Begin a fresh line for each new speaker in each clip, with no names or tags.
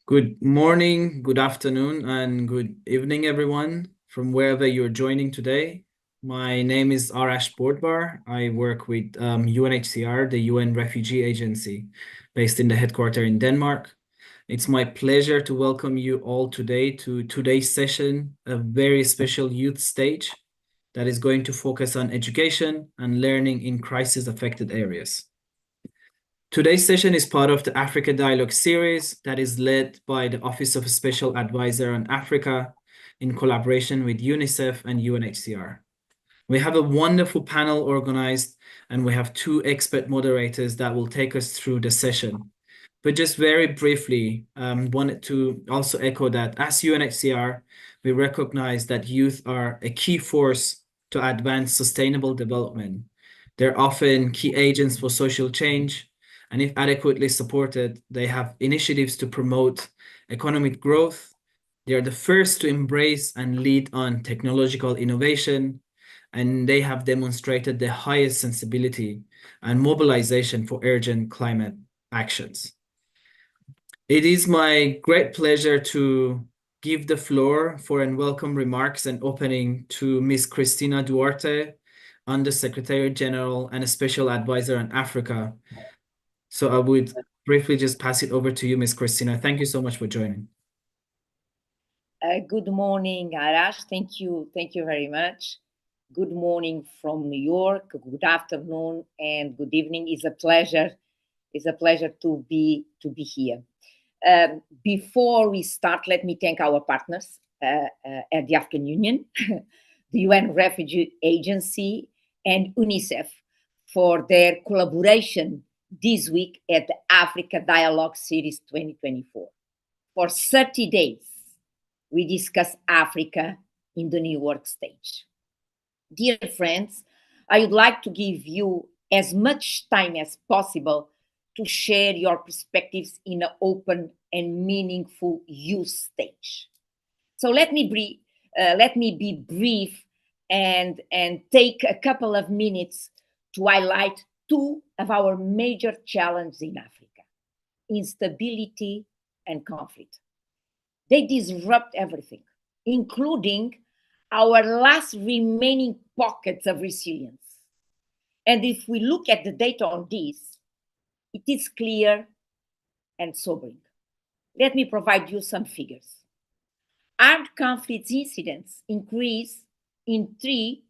Good morning, good afternoon, and good evening, everyone, from wherever you're joining today. My name is Arash Bordbar. I work with UNHCR, the UN Refugee Agency, based in the headquarters in Denmark. It's my pleasure to welcome you all today to today's session, a very special youth stage that is going to focus on education and learning in crisis-affected areas. Today's session is part of the Africa Dialogue series that is led by the Office of Special Advisor on Africa in collaboration with UNICEF and UNHCR. We have a wonderful panel organized, and we have two expert moderators that will take us through the session. But just very briefly, wanted to also echo that as UNHCR, we recognize that youth are a key force to advance sustainable development. They're often key agents for social change, and if adequately supported, they have initiatives to promote economic growth. They are the first to embrace and lead on technological innovation, and they have demonstrated the highest sensibility and mobilization for urgent climate actions. It is my great pleasure to give the floor for and welcome remarks and opening to Ms. Cristina Duarte, Undersecretary General and a Special Advisor on Africa. So I would briefly just pass it over to you, Ms. Cristina. Thank you so much for joining.
Good morning, Arash. Thank you very much. Good morning from New York. Good afternoon and good evening. It's a pleasure to be here. Before we start, let me thank our partners at the African Union, the UN Refugee Agency, and UNICEF for their collaboration this week at the Africa Dialogue Series 2024. For 30 days, we discuss Africa in the New York stage. Dear friends, I would like to give you as much time as possible to share your perspectives in an open and meaningful youth stage. So let me be brief and take a couple of minutes to highlight two of our major challenges in Africa: instability and conflict. They disrupt everything, including our last remaining pockets of resilience. And if we look at the data on this, it is clear and sobering. Let me provide you some figures. Armed conflict incidents increased in 3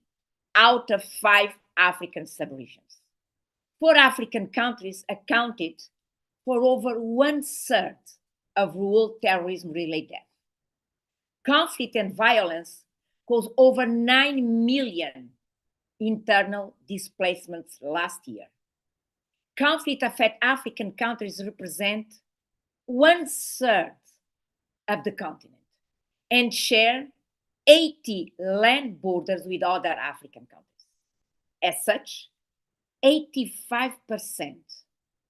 out of 5 African sub-regions. 4 African countries accounted for over 1/3 of rural terrorism-related deaths. Conflict and violence caused over 9 million internal displacements last year. Conflict-affected African countries represent 1/3 of the continent and share 80 land borders with other African countries. As such, 85%,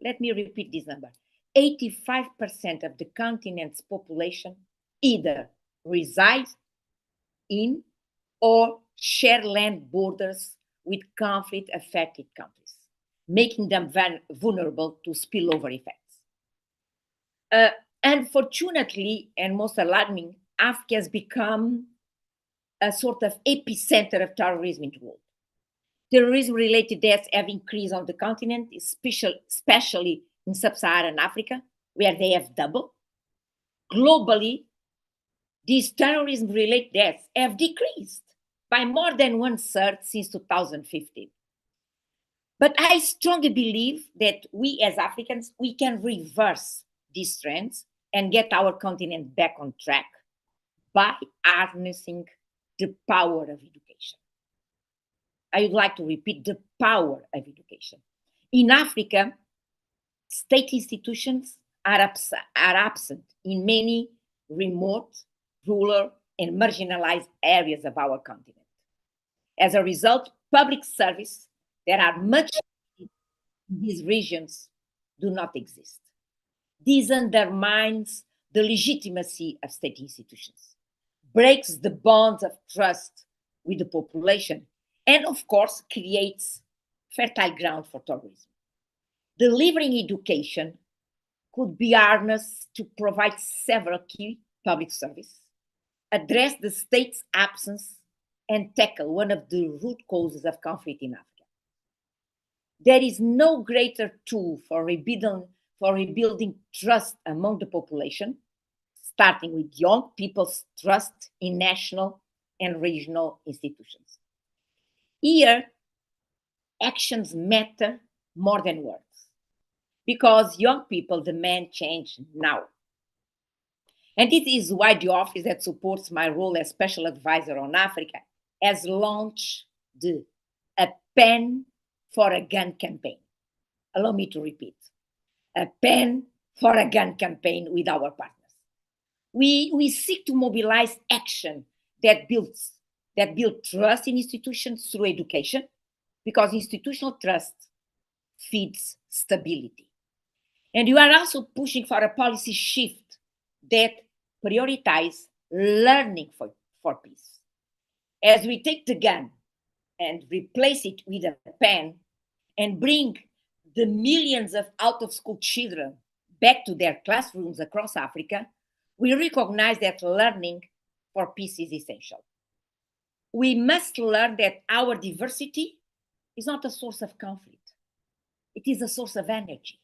let me repeat this number, 85% of the continent's population either reside in or share land borders with conflict-affected countries, making them vulnerable to spillover effects. Unfortunately, and most alarming, Africa has become a sort of epicenter of terrorism in the world. Terrorism-related deaths have increased on the continent, especially in sub-Saharan Africa, where they have doubled. Globally, these terrorism-related deaths have decreased by more than 1/3 since 2015. But I strongly believe that we as Africans, we can reverse these trends and get our continent back on track by harnessing the power of education. I would like to repeat the power of education. In Africa, state institutions are absent in many remote, rural, and marginalized areas of our continent. As a result, public service that are much in these regions do not exist. This undermines the legitimacy of state institutions, breaks the bonds of trust with the population, and of course, creates fertile ground for terrorism. Delivering education could be harnessed to provide several key public services, address the state's absence, and tackle one of the root causes of conflict in Africa. There is no greater tool for rebuilding trust among the population, starting with young people's trust in national and regional institutions. Here, actions matter more than words because young people demand change now. And this is why the office that supports my role as special advisor on Africa has launched the A Pen for a Gun campaign. Allow me to repeat, A Pen for a Gun campaign with our partners. We seek to mobilize action that builds trust in institutions through education, because institutional trust feeds stability. And you are also pushing for a policy shift that prioritizes learning for peace. As we take the gun and replace it with a pen and bring the millions of out of school children back to their classrooms across Africa, we recognize that learning for peace is essential. We must learn that our diversity is not a source of conflict, it is a source of energy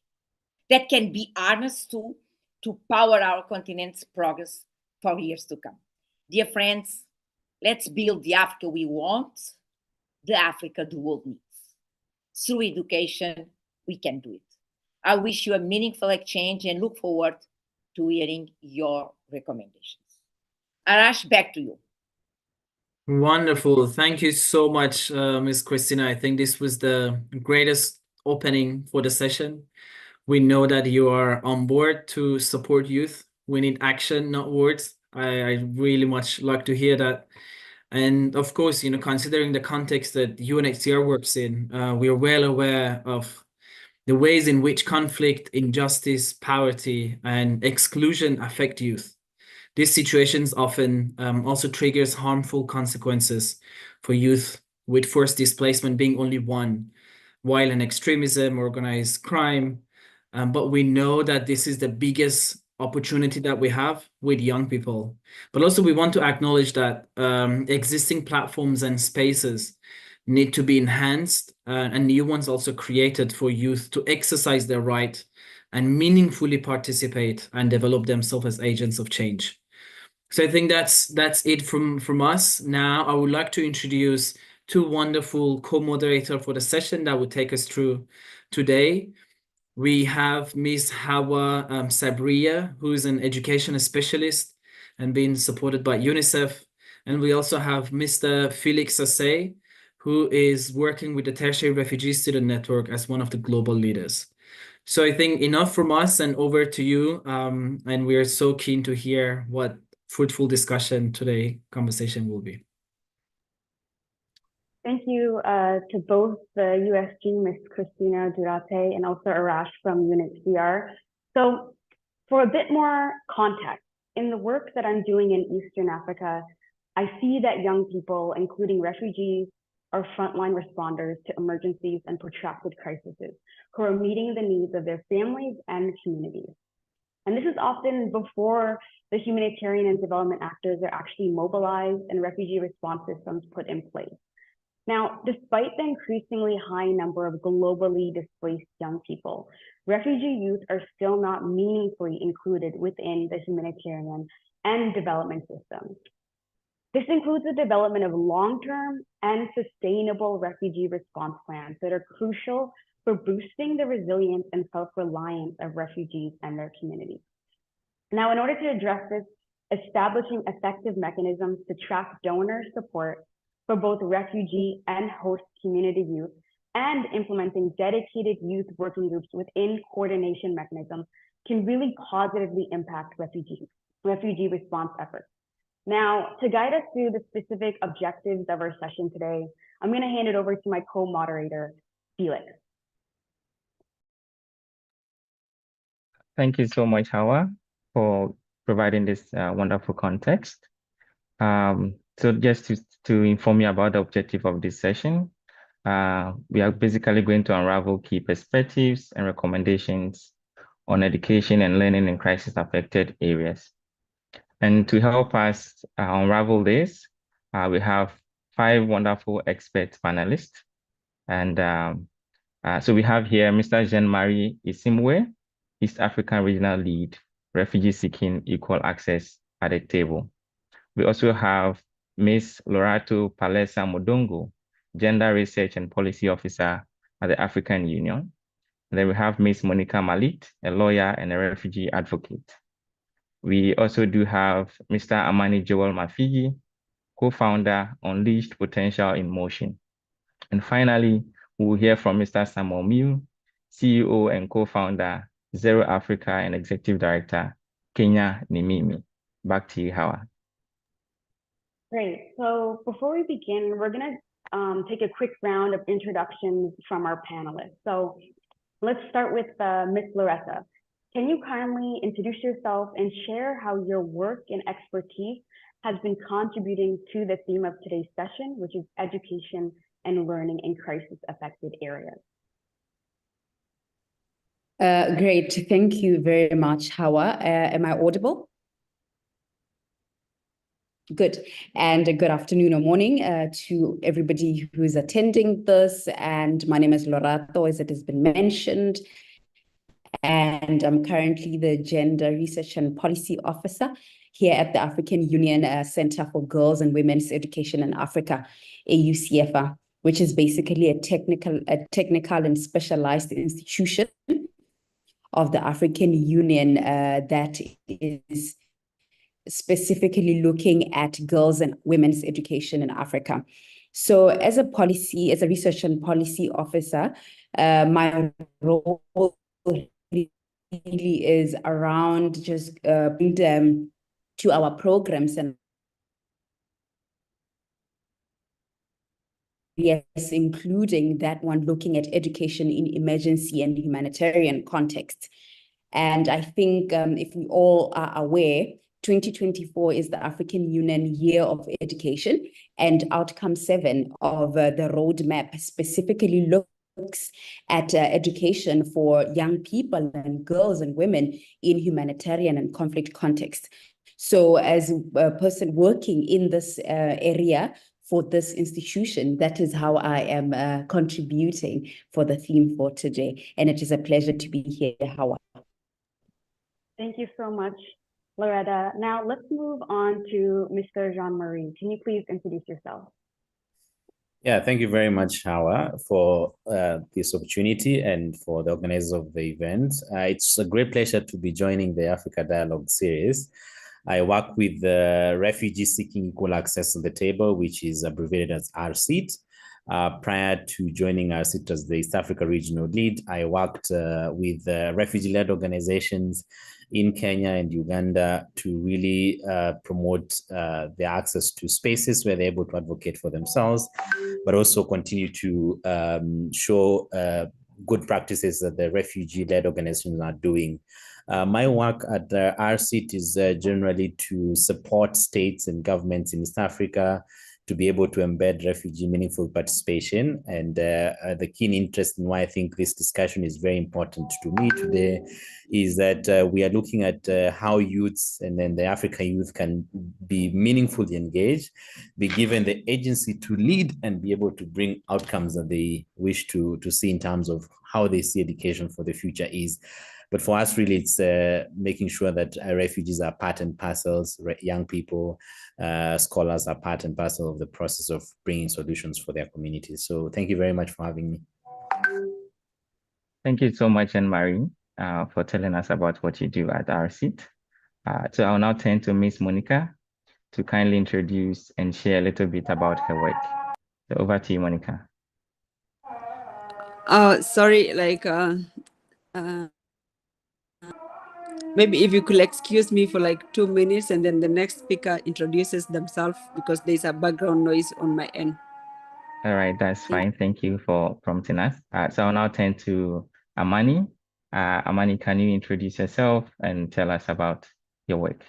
that can be harnessed to power our continent's progress for years to come. Dear friends, let's build the Africa we want, the Africa the world needs. Through education, we can do it. I wish you a meaningful exchange and look forward to hearing your recommendations. Arash, back to you.
Wonderful. Thank you so much, Ms. Christina. I think this was the greatest opening for the session. We know that you are on board to support youth. We need action, not words. I really much like to hear that. And of course, considering the context that UNHCR works in, we are well aware of the ways in which conflict, injustice, poverty, and exclusion affect youth. These situations often also triggers harmful consequences for youth, with forced displacement being only one, violent extremism, organized crime. But we know that this is the biggest opportunity that we have with young people. But also we want to acknowledge that existing platforms and spaces need to be enhanced and new ones also created for youth to exercise their right and meaningfully participate and develop themselves as agents of change. So I think that's it from us. Now I would like to introduce two wonderful co-moderators for the session that will take us through today. We have Ms. Hawa Sabria, who is an education specialist and being supported by UNICEF. And we also have Mr. Felix Assay, who is working with the Tertiary Refugee Student Network as one of the global leaders. So I think enough from us and over to you. And we are so keen to hear what fruitful discussion today conversation will be.
Thank you to both the USG, Ms. Christina Durate, and also Arash from UNHCR. So for a bit more context, in the work that I'm doing in Eastern Africa, I see that young people, including refugees, are frontline responders to emergencies and protracted crises, who are meeting the needs of their families and communities. And this is often before the humanitarian and development actors are actually mobilized and refugee response systems put in place. Now, despite the increasingly high number of globally displaced young people, refugee youth are still not meaningfully included within the humanitarian and development systems. This includes the development of long-term and sustainable refugee response plans that are crucial for boosting the resilience and self-reliance of refugees and their communities. Now, in order to address this, establishing effective mechanisms to track donor support for both refugee and host community youth, and implementing dedicated youth working groups within coordination mechanisms can really positively impact refugee response efforts. Now, to guide us through the specific objectives of our session today, I'm going to hand it over to my co-moderator, Felix.
Thank you so much, Hawa, for providing this wonderful context. So just to inform you about the objective of this session, we are basically going to unravel key perspectives and recommendations on education and learning in crisis-affected areas. And to help us unravel this, we have 5 wonderful expert panelists. And so we have here Mr. Jean-Marie Isimwe, East African Regional Lead, Refugee Seeking Equal Access at the table. We also have Ms. Lorato Palesa Modongo, Gender Research and Policy Officer at the African Union. And then we have Ms. Monica Malit, a lawyer and a refugee advocate. We also do have Mr. Amani Joel Mafigi, co-founder Unleashed Potential in Motion. And finally, we'll hear from Mr. Samuel Miu, CEO and co-founder Zero Africa and Executive Director, Kenya Nimimi. Back to you, Hawa.
Great. So before we begin, we're going to take a quick round of introductions from our panelists. So let's start with Ms. Loretta. Can you kindly introduce yourself and share how your work and expertise has been contributing to the theme of today's session, which is education and learning in crisis-affected areas?
Great. Thank you very much, Hawa. Am I audible? Good. And good afternoon or morning to everybody who is attending this. And my name is Lorato, as it has been mentioned. And I'm currently the Gender Research and Policy Officer here at the African Union Center for Girls and Women's Education in Africa, AUCFA, which is basically a technical and specialized institution of the African Union that is specifically looking at girls and women's education in Africa. So as a research and policy officer, my role really is around just bring them to our programs and yes, including that one looking at education in emergency and humanitarian context. And I think if we all are aware, 2024 is the African Union Year of Education, and Outcome 7 of the roadmap specifically looks at education for young people and girls and women in humanitarian and conflict context. So as a person working in this area for this institution, that is how I am contributing for the theme for today. And it is a pleasure to be here, Hawa.
Thank you so much, Loretta. Now let's move on to Mr. Jean-Marie. Can you please introduce yourself?
Yeah, thank you very much, Hawa, for this opportunity and for the organizers of the event. It's a great pleasure to be joining the Africa Dialogue series. I work with the Refugee Seeking Equal Access on the Table, which is abbreviated as RSEAT. Prior to joining RSEAT as the East Africa Regional Lead, I worked with refugee-led organizations in Kenya and Uganda to really promote their access to spaces where they're able to advocate for themselves, but also continue to show good practices that the refugee-led organizations are doing. My work at RSEAT is generally to support states and governments in East Africa to be able to embed refugee meaningful participation. And the keen interest in why I think this discussion is very important to me today is that we are looking at how youths and then the African youth can be meaningfully engaged, be given the agency to lead and be able to bring outcomes that they wish to see in terms of how they see education for the future is. But for us, really, it's making sure that refugees are part and parcels, young people, scholars are part and parcel of the process of bringing solutions for their communities. So thank you very much for having me.
Thank you so much, Jean-Marie, for telling us about what you do at RSEAT. So I'll now turn to Ms. Monica to kindly introduce and share a little bit about her work. So over to you, Monica.
Sorry, maybe if you could excuse me for like 2 minutes and then the next speaker introduces themselves because there's a background noise on my end.
All right, that's fine. Thank you for prompting us. So I'll now turn to Amani. Amani, can you introduce yourself and tell us about your work?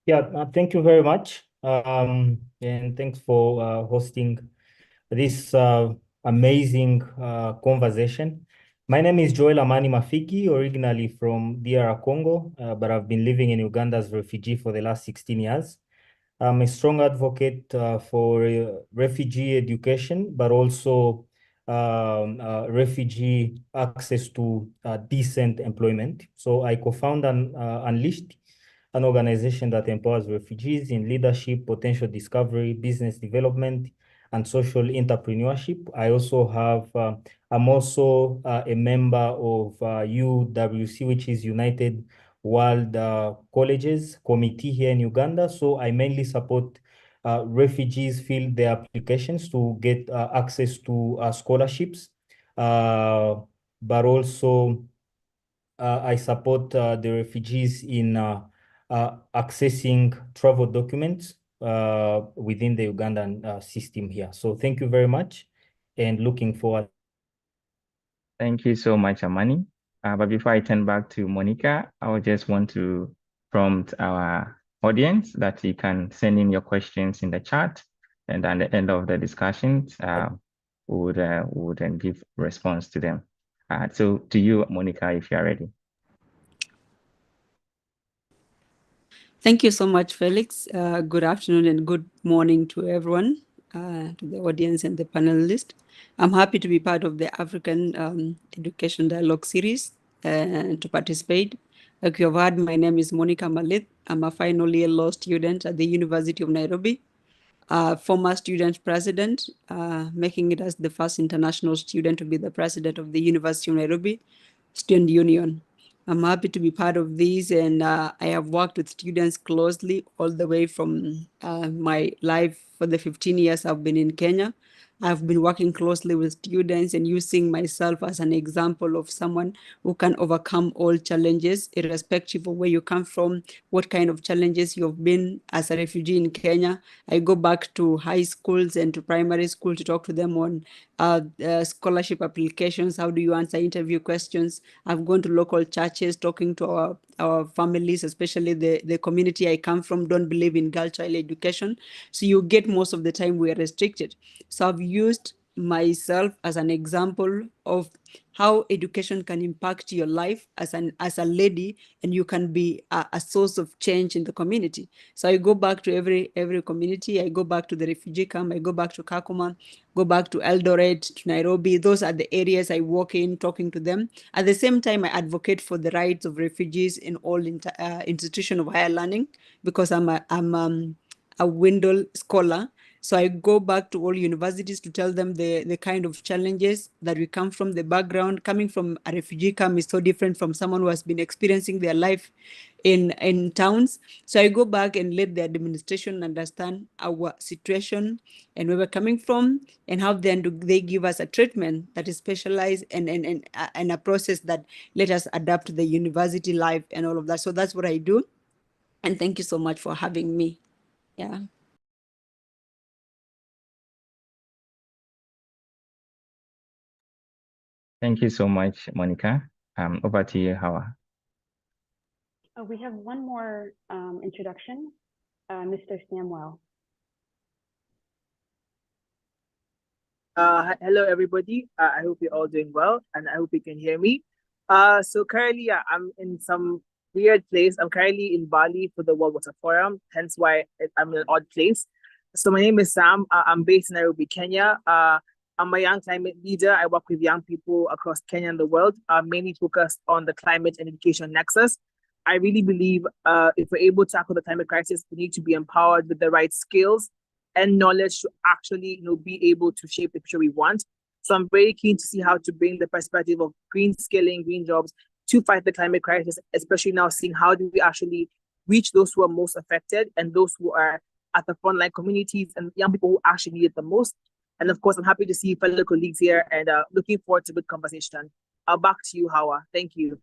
Yeah, thank you very much. And thanks for hosting this amazing conversation. My name is Joel Amani Mafiki, originally from DR Congo, but I've been living in Uganda as a refugee for the last 16 years. I'm a strong advocate for refugee education, but also refugee access to decent employment. So I co-founded Unleashed, an organization that empowers refugees in leadership, potential discovery, business development, and social entrepreneurship. I'm also a member of UWC, which is United World Colleges Committee here in Uganda. So I mainly support refugees fill their applications to get access to scholarships, but also I support the refugees in accessing travel documents within the Ugandan system here. So thank you very much and looking forward.
Thank you so much, Amani. But before I turn back to Monica, I would just want to prompt our audience that you can send in your questions in the chat, and at the end of the discussions, we would then give response to them. So to you, Monica, if you are ready.
Thank you so much, Felix. Good afternoon and good morning to everyone, to the audience and the panelists. I'm happy to be part of the African Education Dialogue series and to participate. Like you have heard, my name is Monica Malith. I'm a final year law student at the University of Nairobi, former student president, making it as the first international student to be the president of the University of Nairobi Student Union. I'm happy to be part of this, and I have worked with students closely all the way from my life for the 15 years I've been in Kenya. I've been working closely with students and using myself as an example of someone who can overcome all challenges, irrespective of where you come from, what kind of challenges you've been as a refugee in Kenya. I go back to high schools and to primary school to talk to them on scholarship applications. How do you answer interview questions? I've gone to local churches talking to our families, especially the community I come from, don't believe in girl child education. So you get most of the time we are restricted. So I've used myself as an example of how education can impact your life as a lady, and you can be a source of change in the community. So I go back to every community. I go back to the refugee camp. I go back to Kakuma, go back to Eldoret, to Nairobi. Those are the areas I walk in, talking to them. At the same time, I advocate for the rights of refugees in all institutions of higher learning, because I'm a Windle scholar. So I go back to all universities to tell them the kind of challenges that we come from, the background. Coming from a refugee camp is so different from someone who has been experiencing their life in towns. So I go back and let the administration understand our situation and where we're coming from, and how then do they give us a treatment that is specialized and a process that let us adapt to the university life and all of that. So that's what I do. And thank you so much for having me. Yeah.
Thank you so much, Monica. Over to you, Hawa.
We have one more introduction, Mr. Samuel.
Hello, everybody. I hope you're all doing well, and I hope you can hear me. So currently, I'm in some weird place. I'm currently in Bali for the World Water Forum, hence why I'm in an odd place. So my name is Sam. I'm based in Nairobi, Kenya. I'm a young climate leader. I work with young people across Kenya and the world, mainly focused on the climate and education nexus. I really believe if we're able to tackle the climate crisis, we need to be empowered with the right skills and knowledge to actually, be able to shape the future we want. So I'm very keen to see how to bring the perspective of green skilling, green jobs to fight the climate crisis, especially now seeing how do we actually reach those who are most affected and those who are at the frontline communities and young people who actually need it the most. And of course, I'm happy to see fellow colleagues here and looking forward to a good conversation. Back to you, Hawa. Thank you.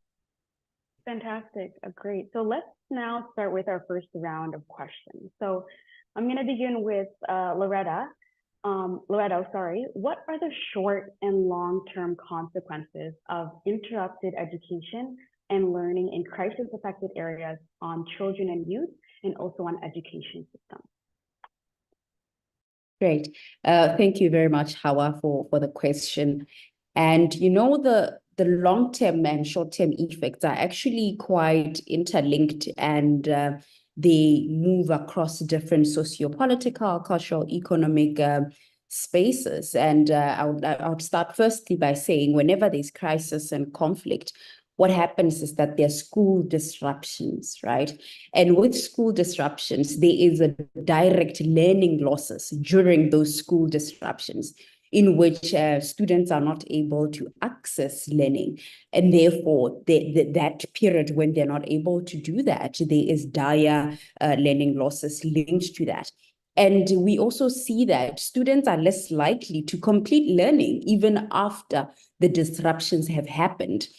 Fantastic. Great. So let's now start with our first round of questions. So I'm going to begin with Loretto, what are the short and long-term consequences of interrupted education and learning in crisis-affected areas on children and youth, and also on education systems?
Great. Thank you very much, Hawa, for the question. And the the long-term and short-term effects are actually quite interlinked, and they move across different socio-political, cultural, economic spaces. And I would start firstly by saying whenever there's crisis and conflict, what happens is that there's school disruptions, right? And with school disruptions, there is a direct learning losses during those school disruptions, in which students are not able to access learning. And therefore, that period when they're not able to do that, there is dire learning losses linked to that. And we also see that students are less likely to complete learning even after the disruptions have happened.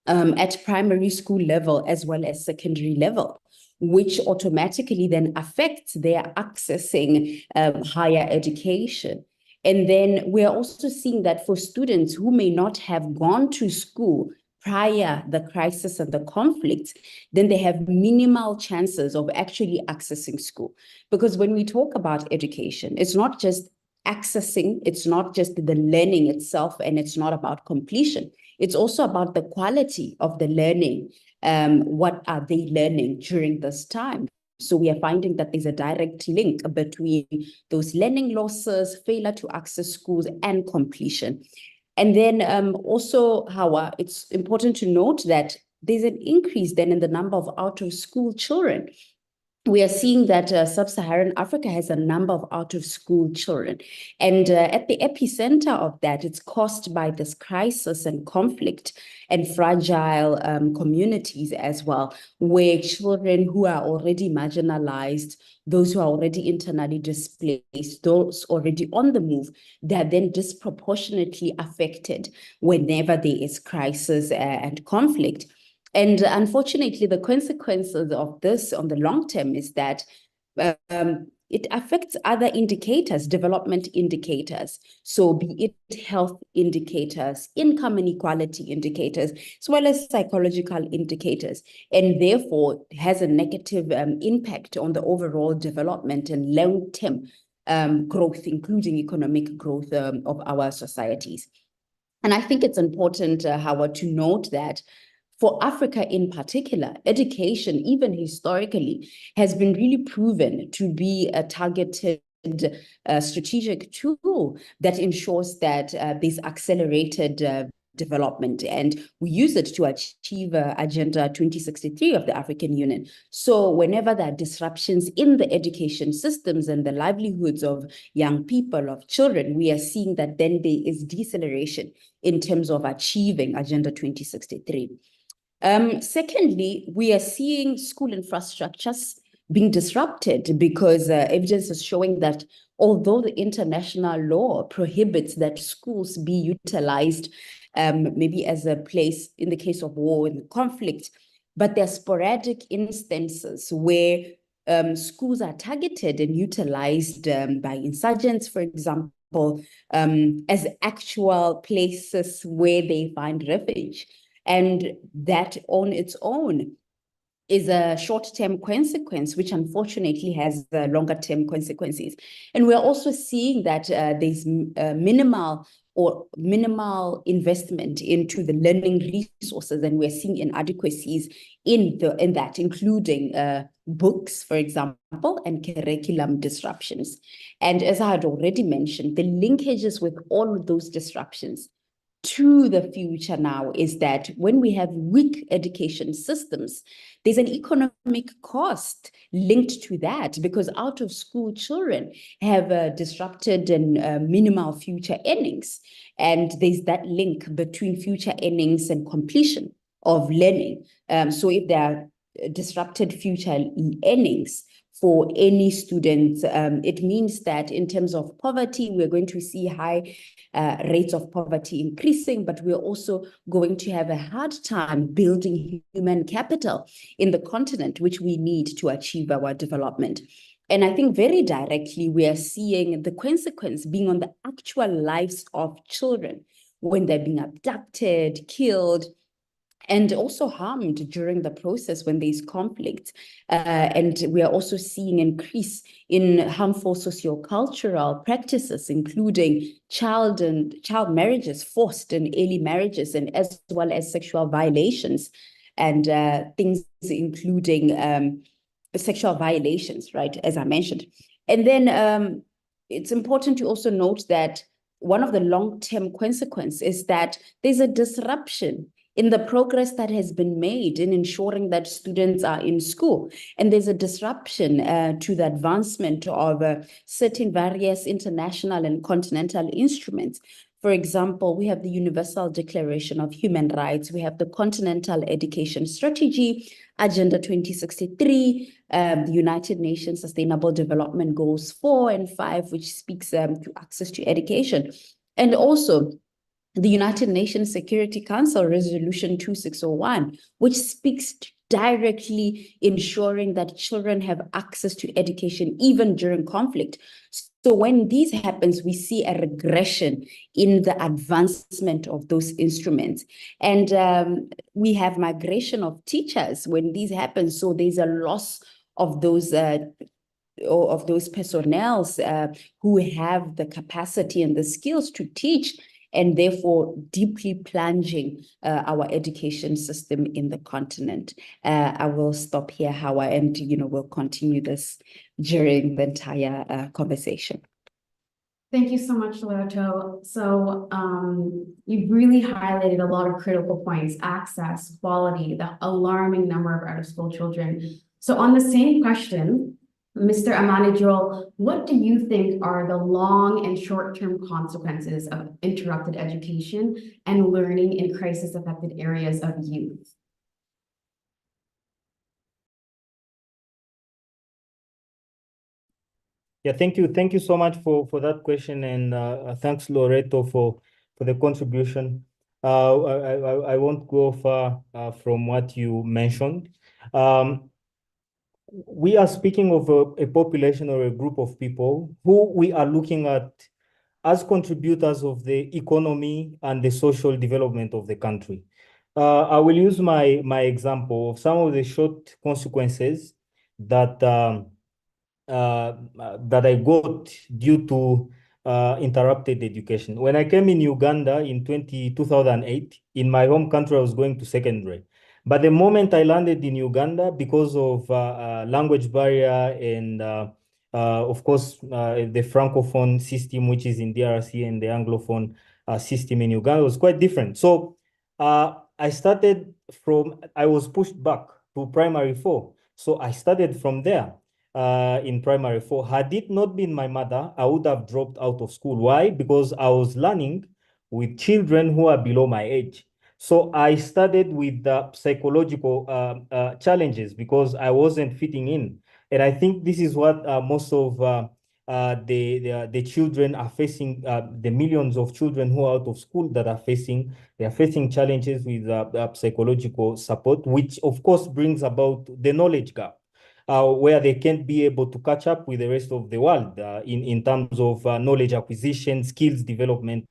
At primary school level as well as secondary level, which automatically then affects their accessing higher education. And then we're also seeing that for students who may not have gone to school prior the crisis and the conflict, then they have minimal chances of actually accessing school. Because when we talk about education, it's not just accessing, it's not just the learning itself, and it's not about completion. It's also about the quality of the learning. What are they learning during this time? So we are finding that there's a direct link between those learning losses, failure to access schools, and completion. And then also, Hawa, it's important to note that there's an increase then in the number of out-of-school children. We are seeing that sub-Saharan Africa has a number of out-of-school children. And at the epicenter of that, it's caused by this crisis and conflict and fragile communities as well, where children who are already marginalized, those who are already internally displaced, those already on the move, they're then disproportionately affected whenever there is crisis and conflict. And unfortunately, the consequences of this on the long term is that it affects other indicators, development indicators. So be it health indicators, income inequality indicators, as well as psychological indicators, and therefore has a negative impact on the overall development and long-term growth, including economic growth of our societies. And I think it's important, Howard, to note that for Africa in particular, education, even historically, has been really proven to be a targeted strategic tool that ensures that there's accelerated development, and we use it to achieve Agenda 2063 of the African Union. So whenever there are disruptions in the education systems and the livelihoods of young people, of children, we are seeing that then there is deceleration in terms of achieving Agenda 2063. Secondly, we are seeing school infrastructures being disrupted because evidence is showing that although the international law prohibits that schools be utilized maybe as a place in the case of war and conflict, but there are sporadic instances where schools are targeted and utilized by insurgents, for example, as actual places where they find refuge. And that on its own is a short-term consequence, which unfortunately has longer-term consequences. And we're also seeing that there's minimal investment into the learning resources, and we're seeing inadequacies in that, including books, for example, and curriculum disruptions. And as I had already mentioned, the linkages with all of those disruptions to the future now is that when we have weak education systems, there's an economic cost linked to that, because out of school children have disrupted and minimal future earnings. And there's that link between future earnings and completion of learning. So if there are disrupted future earnings for any student, it means that in terms of poverty, we're going to see high rates of poverty increasing, but we're also going to have a hard time building human capital in the continent, which we need to achieve our development. And I think very directly, we are seeing the consequence being on the actual lives of children when they're being abducted, killed, and also harmed during the process when there's conflict. And we are also seeing increase in harmful sociocultural practices, including child marriages, forced and early marriages, and as well as sexual violations and things including sexual violations, right, as I mentioned. And then it's important to also note that one of the long-term consequences is that there's a disruption in the progress that has been made in ensuring that students are in school. And there's a disruption to the advancement of certain various international and continental instruments. For example, we have the Universal Declaration of Human Rights, we have the Continental Education Strategy, Agenda 2063, the United Nations Sustainable Development Goals 4 and 5, which speaks to access to education. And also the United Nations Security Council Resolution 2601, which speaks to directly ensuring that children have access to education even during conflict. So when this happens, we see a regression in the advancement of those instruments. And we have migration of teachers when this happens. So there's a loss of those personnel who have the capacity and the skills to teach, and therefore deeply plunging our education system in the continent. I will stop here, Hawa, and we'll continue this during the entire conversation.
Thank you so much, Loreto. So you've really highlighted a lot of critical points: access, quality, the alarming number of out-of-school children. So on the same question, Mr. Amanijol, what do you think are the long and short-term consequences of interrupted education and learning in crisis-affected areas of youth?
Yeah, thank you. Thank you so much for that question, and thanks, Loreto, for the contribution. I won't go far from what you mentioned. We are speaking of a population or a group of people who we are looking at as contributors of the economy and the social development of the country. I will use my example of some of the short consequences that that I got due to interrupted education. When I came in Uganda in 2008, in my home country, I was going to secondary. But the moment I landed in Uganda, because of language barrier and of course, the Francophone system, which is in DRC, and the Anglophone system in Uganda was quite different. So I was pushed back to primary 4. So I started from there in primary 4. Had it not been my mother, I would have dropped out of school. Why? Because I was learning with children who are below my age. So I started with the psychological challenges because I wasn't fitting in. And I think this is what most of the children are facing, the millions of children who are out of school that are facing. They are facing challenges with psychological support, which of course brings about the knowledge gap. Where they can't be able to catch up with the rest of the world in terms of knowledge acquisition, skills development,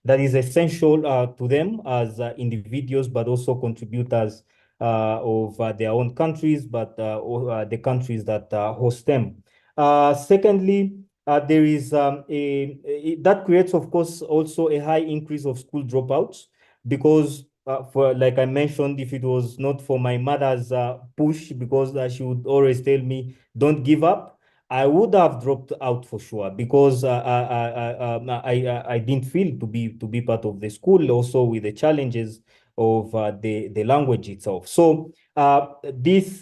that is essential to them as individuals, but also contributors of their own countries, but the countries that host them. Secondly, there is that creates, of course, also a high increase of school dropouts because for like I mentioned, if it was not for my mother's push, because she would always tell me, "Don't give up," I would have dropped out for sure because I didn't feel to be part of the school. Also, with the challenges of the language itself. So this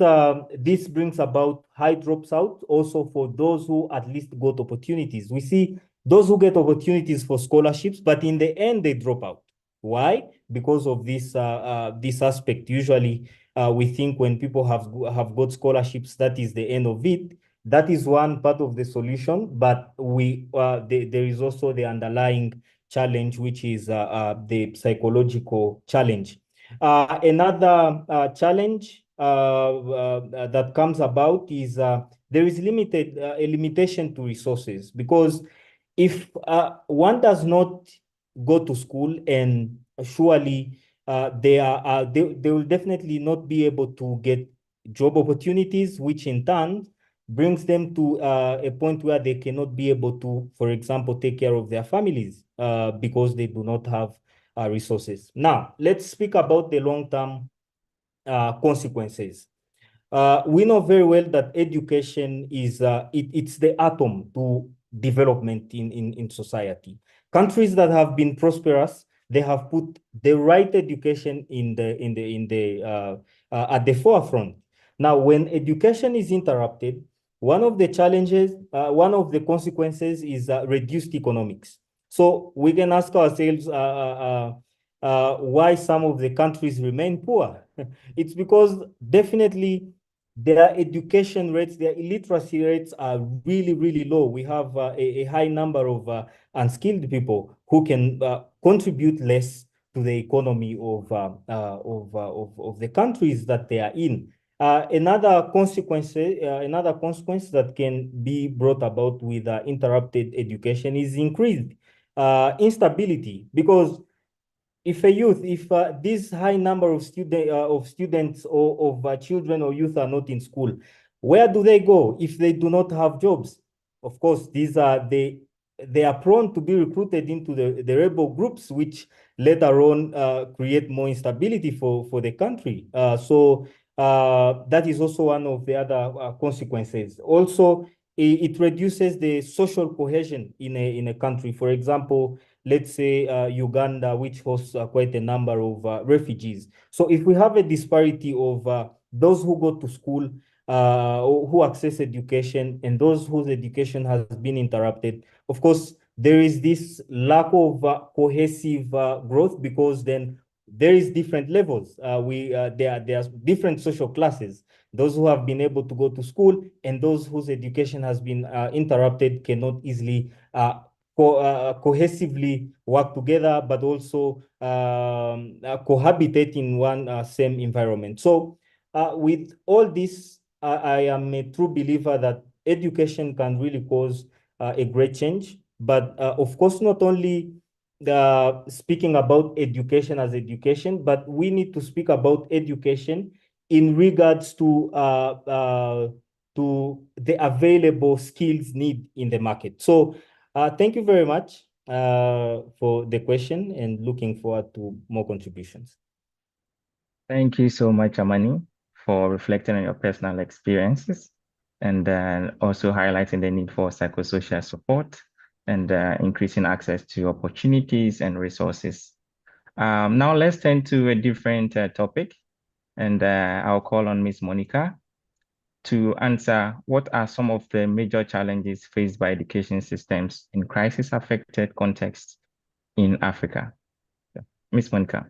brings about high drops out also for those who at least got opportunities. We see those who get opportunities for scholarships, but in the end they drop out. Why? Because of this aspect. Usually, we think when people have got scholarships, that is the end of it. That is one part of the solution, but there is also the underlying challenge, which is the psychological challenge. Another challenge that comes about is there is a limitation to resources, because if one does not go to school, and surely they will definitely not be able to get job opportunities, which in turn brings them to a point where they cannot be able to, for example, take care of their families because they do not have resources. Now, let's speak about the long-term consequences. We know very well that education is it's the atom to development in society. Countries that have been prosperous, they have put the right education at the forefront. Now, when education is interrupted, one of the challenges, one of the consequences is reduced economics. So we can ask ourselves why some of the countries remain poor. It's because definitely their education rates, their illiteracy rates are really, really low. We have a high number of unskilled people who can contribute less to the economy of the countries that they are in. Another consequence that can be brought about with interrupted education is increased instability, because if this high number of students or of children or youth are not in school, where do they go if they do not have jobs? Of course, they are prone to be recruited into the rebel groups, which later on create more instability for the country. So that is also one of the other consequences. Also, it reduces the social cohesion in a country. For example, let's say Uganda, which hosts quite a number of refugees. So if we have a disparity of those who go to school, who access education, and those whose education has been interrupted, of course, there is this lack of cohesive growth, because then there is different levels. There are different social classes. Those who have been able to go to school and those whose education has been interrupted cannot easily cohesively work together, but also cohabitate in one same environment. So with all this, I am a true believer that education can really cause a great change. But of course, not only speaking about education as education, but we need to speak about education in regards to the available skills need in the market. So thank you very much for the question, and looking forward to more contributions.
Thank you so much, Amani, for reflecting on your personal experiences and also highlighting the need for psychosocial support and increasing access to opportunities and resources. Now let's turn to a different topic, and I'll call on Ms. Monica to answer what are some of the major challenges faced by education systems in crisis-affected contexts in Africa. Ms. Monica.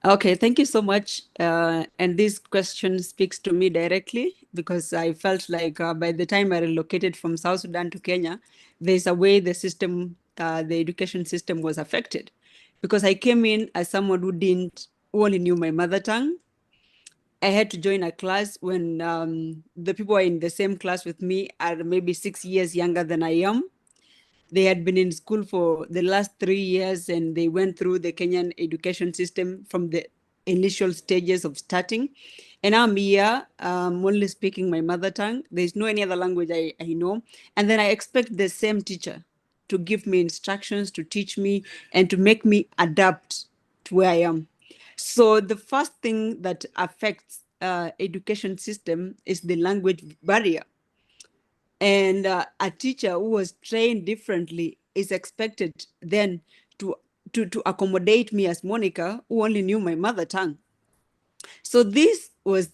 Okay, thank you so much. And this question speaks to me directly, because I felt like by the time I relocated from South Sudan to Kenya, there's a way the system, the education system was affected. Because I came in as someone who only knew my mother tongue. I had to join a class when the people in the same class with me are maybe 6 years younger than I am. They had been in school for the last 3 years, and they went through the Kenyan education system from the initial stages of starting. And I'm here, only speaking my mother tongue. There's no any other language I know. And then I expect the same teacher to give me instructions, to teach me, and to make me adapt to where I am. So the first thing that affects education system is the language barrier. And a teacher who was trained differently is expected then to accommodate me as Monica, who only knew my mother tongue. So this was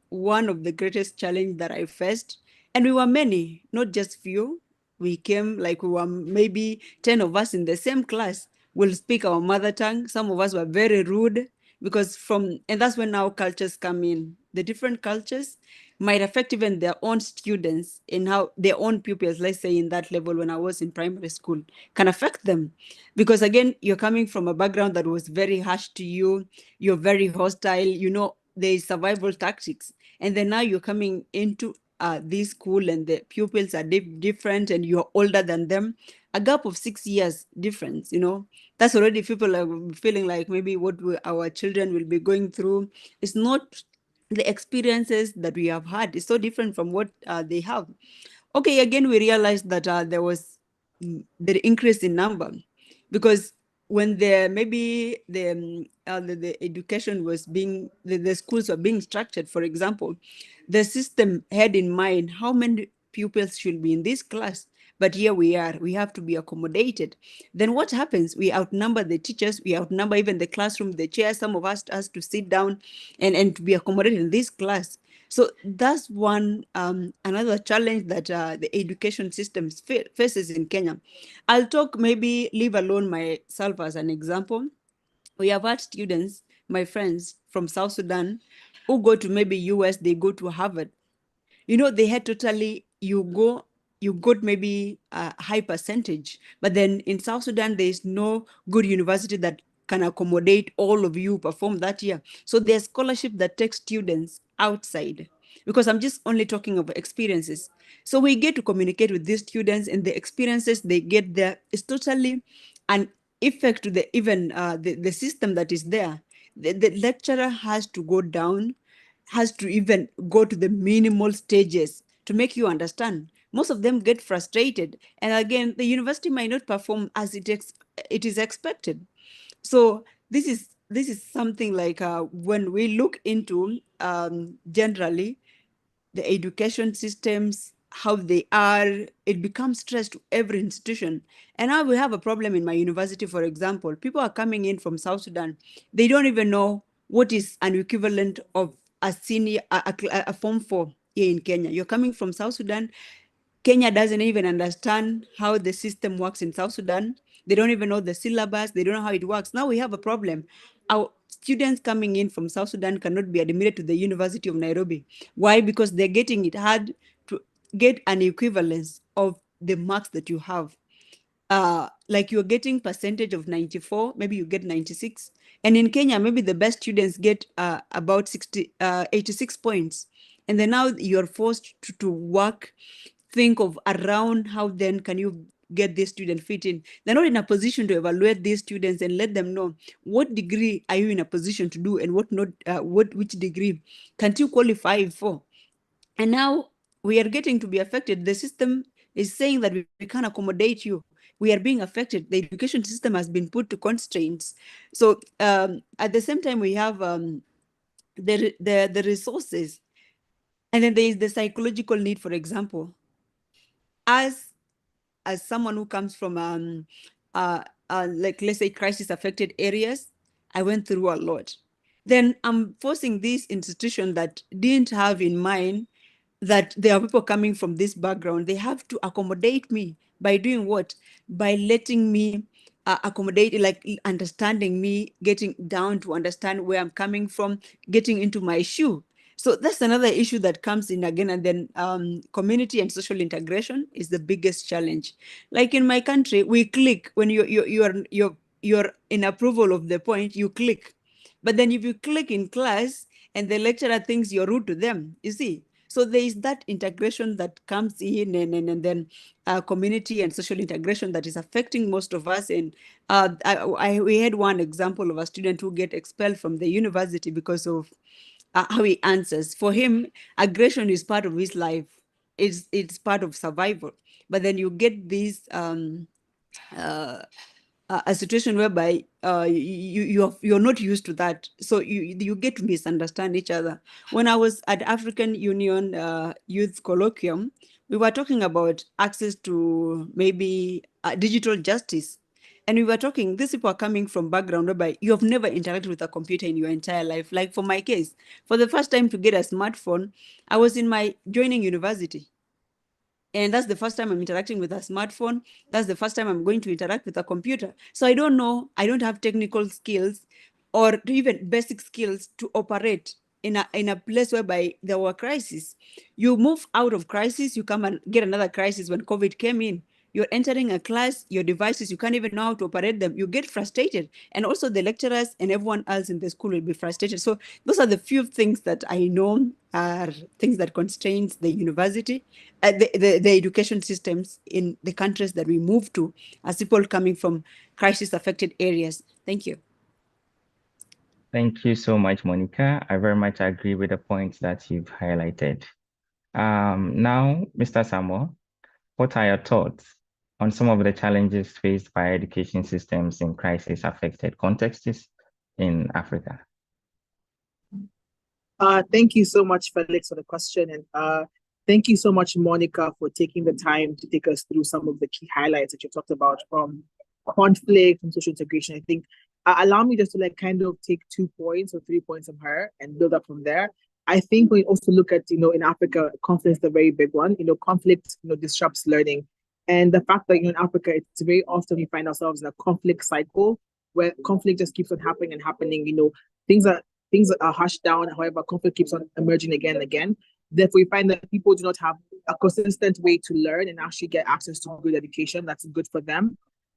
one of the greatest challenge that I faced. And we were many, not just few. We came like we were maybe 10 of us in the same class will speak our mother tongue. Some of us were very rude because and that's when our cultures come in. The different cultures might affect even their own students in how their own pupils, let's say in that level when I was in primary school, can affect them. Because again, you're coming from a background that was very harsh to you, you're very hostile, there's survival tactics. And then now you're coming into this school and the pupils are different and you're older than them, a gap of 6 years difference, that's already people are feeling like maybe what our children will be going through is not the experiences that we have had. Is so different from what they have. Okay, again, we realized that there was the increase in number, because when the education was being, the schools were being structured, for example, the system had in mind how many pupils should be in this class. But here we have to be accommodated. Then what happens? We outnumber the teachers, we outnumber even the classroom, the chairs. Some of us has to sit down and to be accommodated in this class. So that's one another challenge that the education system faces in Kenya. I'll talk, maybe leave alone myself as an example. We have had students, my friends from South Sudan, who go to maybe US, they go to Harvard. They had totally, you got maybe a high percentage, but then in South Sudan, there is no good university that can accommodate all of you perform that year. So there's scholarship that takes students outside, because I'm just only talking of experiences. So we get to communicate with these students, and the experiences they get there is totally an effect to the system that is there. The lecturer has to go down, has to even go to the minimal stages to make you understand. Most of them get frustrated. And again, the university might not perform as it is expected. So this is something like when we look into generally the education systems, how they are, it becomes stress to every institution. And now we have a problem in my university, for example. People are coming in from South Sudan. They don't even know what is an equivalent of a senior, a Form 4 here in Kenya. You're coming from South Sudan. Kenya doesn't even understand how the system works in South Sudan. They don't even know the syllabus. They don't know how it works. Now we have a problem. Our students coming in from South Sudan cannot be admitted to the University of Nairobi. Why? Because they're getting it hard to get an equivalence of the marks that you have. Like you're getting percentage of 94, maybe you get 96. And in Kenya, maybe the best students get about 86 points. And then now you're forced to work, think of around how then can you get this student fit in. They're not in a position to evaluate these students and let them know what degree are you in a position to do and what not, which degree can you qualify for. And now we are getting to be affected. The system is saying that we can't accommodate you. We are being affected. The education system has been put to constraints. So at the same time, we have the resources. And then there is the psychological need, for example. As someone who comes from like, let's say, crisis affected areas, I went through a lot. Then I'm forcing this institution that didn't have in mind that there are people coming from this background. They have to accommodate me by doing what? By letting me accommodate, like understanding me, getting down to understand where I'm coming from, getting into my shoe. So that's another issue that comes in again. And then community and social integration is the biggest challenge. Like in my country, we click when you're in approval of the point, you click. But then if you click in class and the lecturer thinks you're rude to them, you see. So there is that integration that comes in, and then community and social integration that is affecting most of us. And we had one example of a student who get expelled from the university because of how he answers. For him, aggression is part of his life. It's part of survival. But then you get this a situation whereby you're not used to that, so you get to misunderstand each other. When I was at African Union Youth Colloquium, we were talking about access to maybe digital justice. And we were talking, these people are coming from background whereby you have never interacted with a computer in your entire life. Like for my case, for the first time to get a smartphone, I was in my joining university. And that's the first time I'm interacting with a smartphone. That's the first time I'm going to interact with a computer. So I don't know, I don't have technical skills or even basic skills to operate in a place whereby there were crises. You move out of crisis, you come and get another crisis. When COVID came in, you're entering a class, your devices, you can't even know how to operate them. You get frustrated. And also the lecturers and everyone else in the school will be frustrated. So those are the few things that I know are things that constrains the university, the education systems in the countries that we move to as people coming from crisis-affected areas. Thank you.
Thank you so much, Monica. I very much agree with the points that you've highlighted. Now, Mr. Samuel, what are your thoughts on some of the challenges faced by education systems in crisis-affected contexts in Africa?
Thank you so much, Felix, for the question. And thank you so much, Monica, for taking the time to take us through some of the key highlights that you talked about from conflict and social integration. I think allow me just to like kind of take 2 points or 3 points from her and build up from there. I think we also look at, in Africa, conflict is a very big one. Conflict, disrupts learning. And the fact that, in Africa, it's very often we find ourselves in a conflict cycle where conflict just keeps on happening and happening. Things are hushed down. However, conflict keeps on emerging again and again. Therefore, we find that people do not have a consistent way to learn and actually get access to good education that's good for them.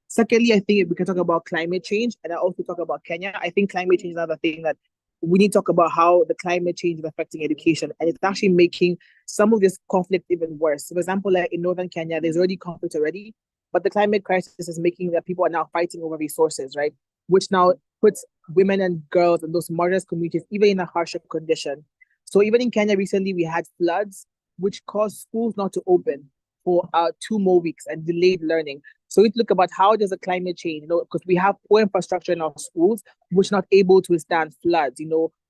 Secondly, I think we can talk about climate change, and I also talk about Kenya. I think climate change is another thing that we need to talk about, how the climate change is affecting education, and it's actually making some of this conflict even worse. So, for example, like in northern Kenya, there's already conflict already, but the climate crisis is making that people are now fighting over resources, right? Which now puts women and girls and those marginalized communities even in a harsher condition. So even in Kenya recently, we had floods, which caused schools not to open for 2 more weeks and delayed learning. So we look about how does the climate change, because we have poor infrastructure in our schools, which are not able to withstand floods,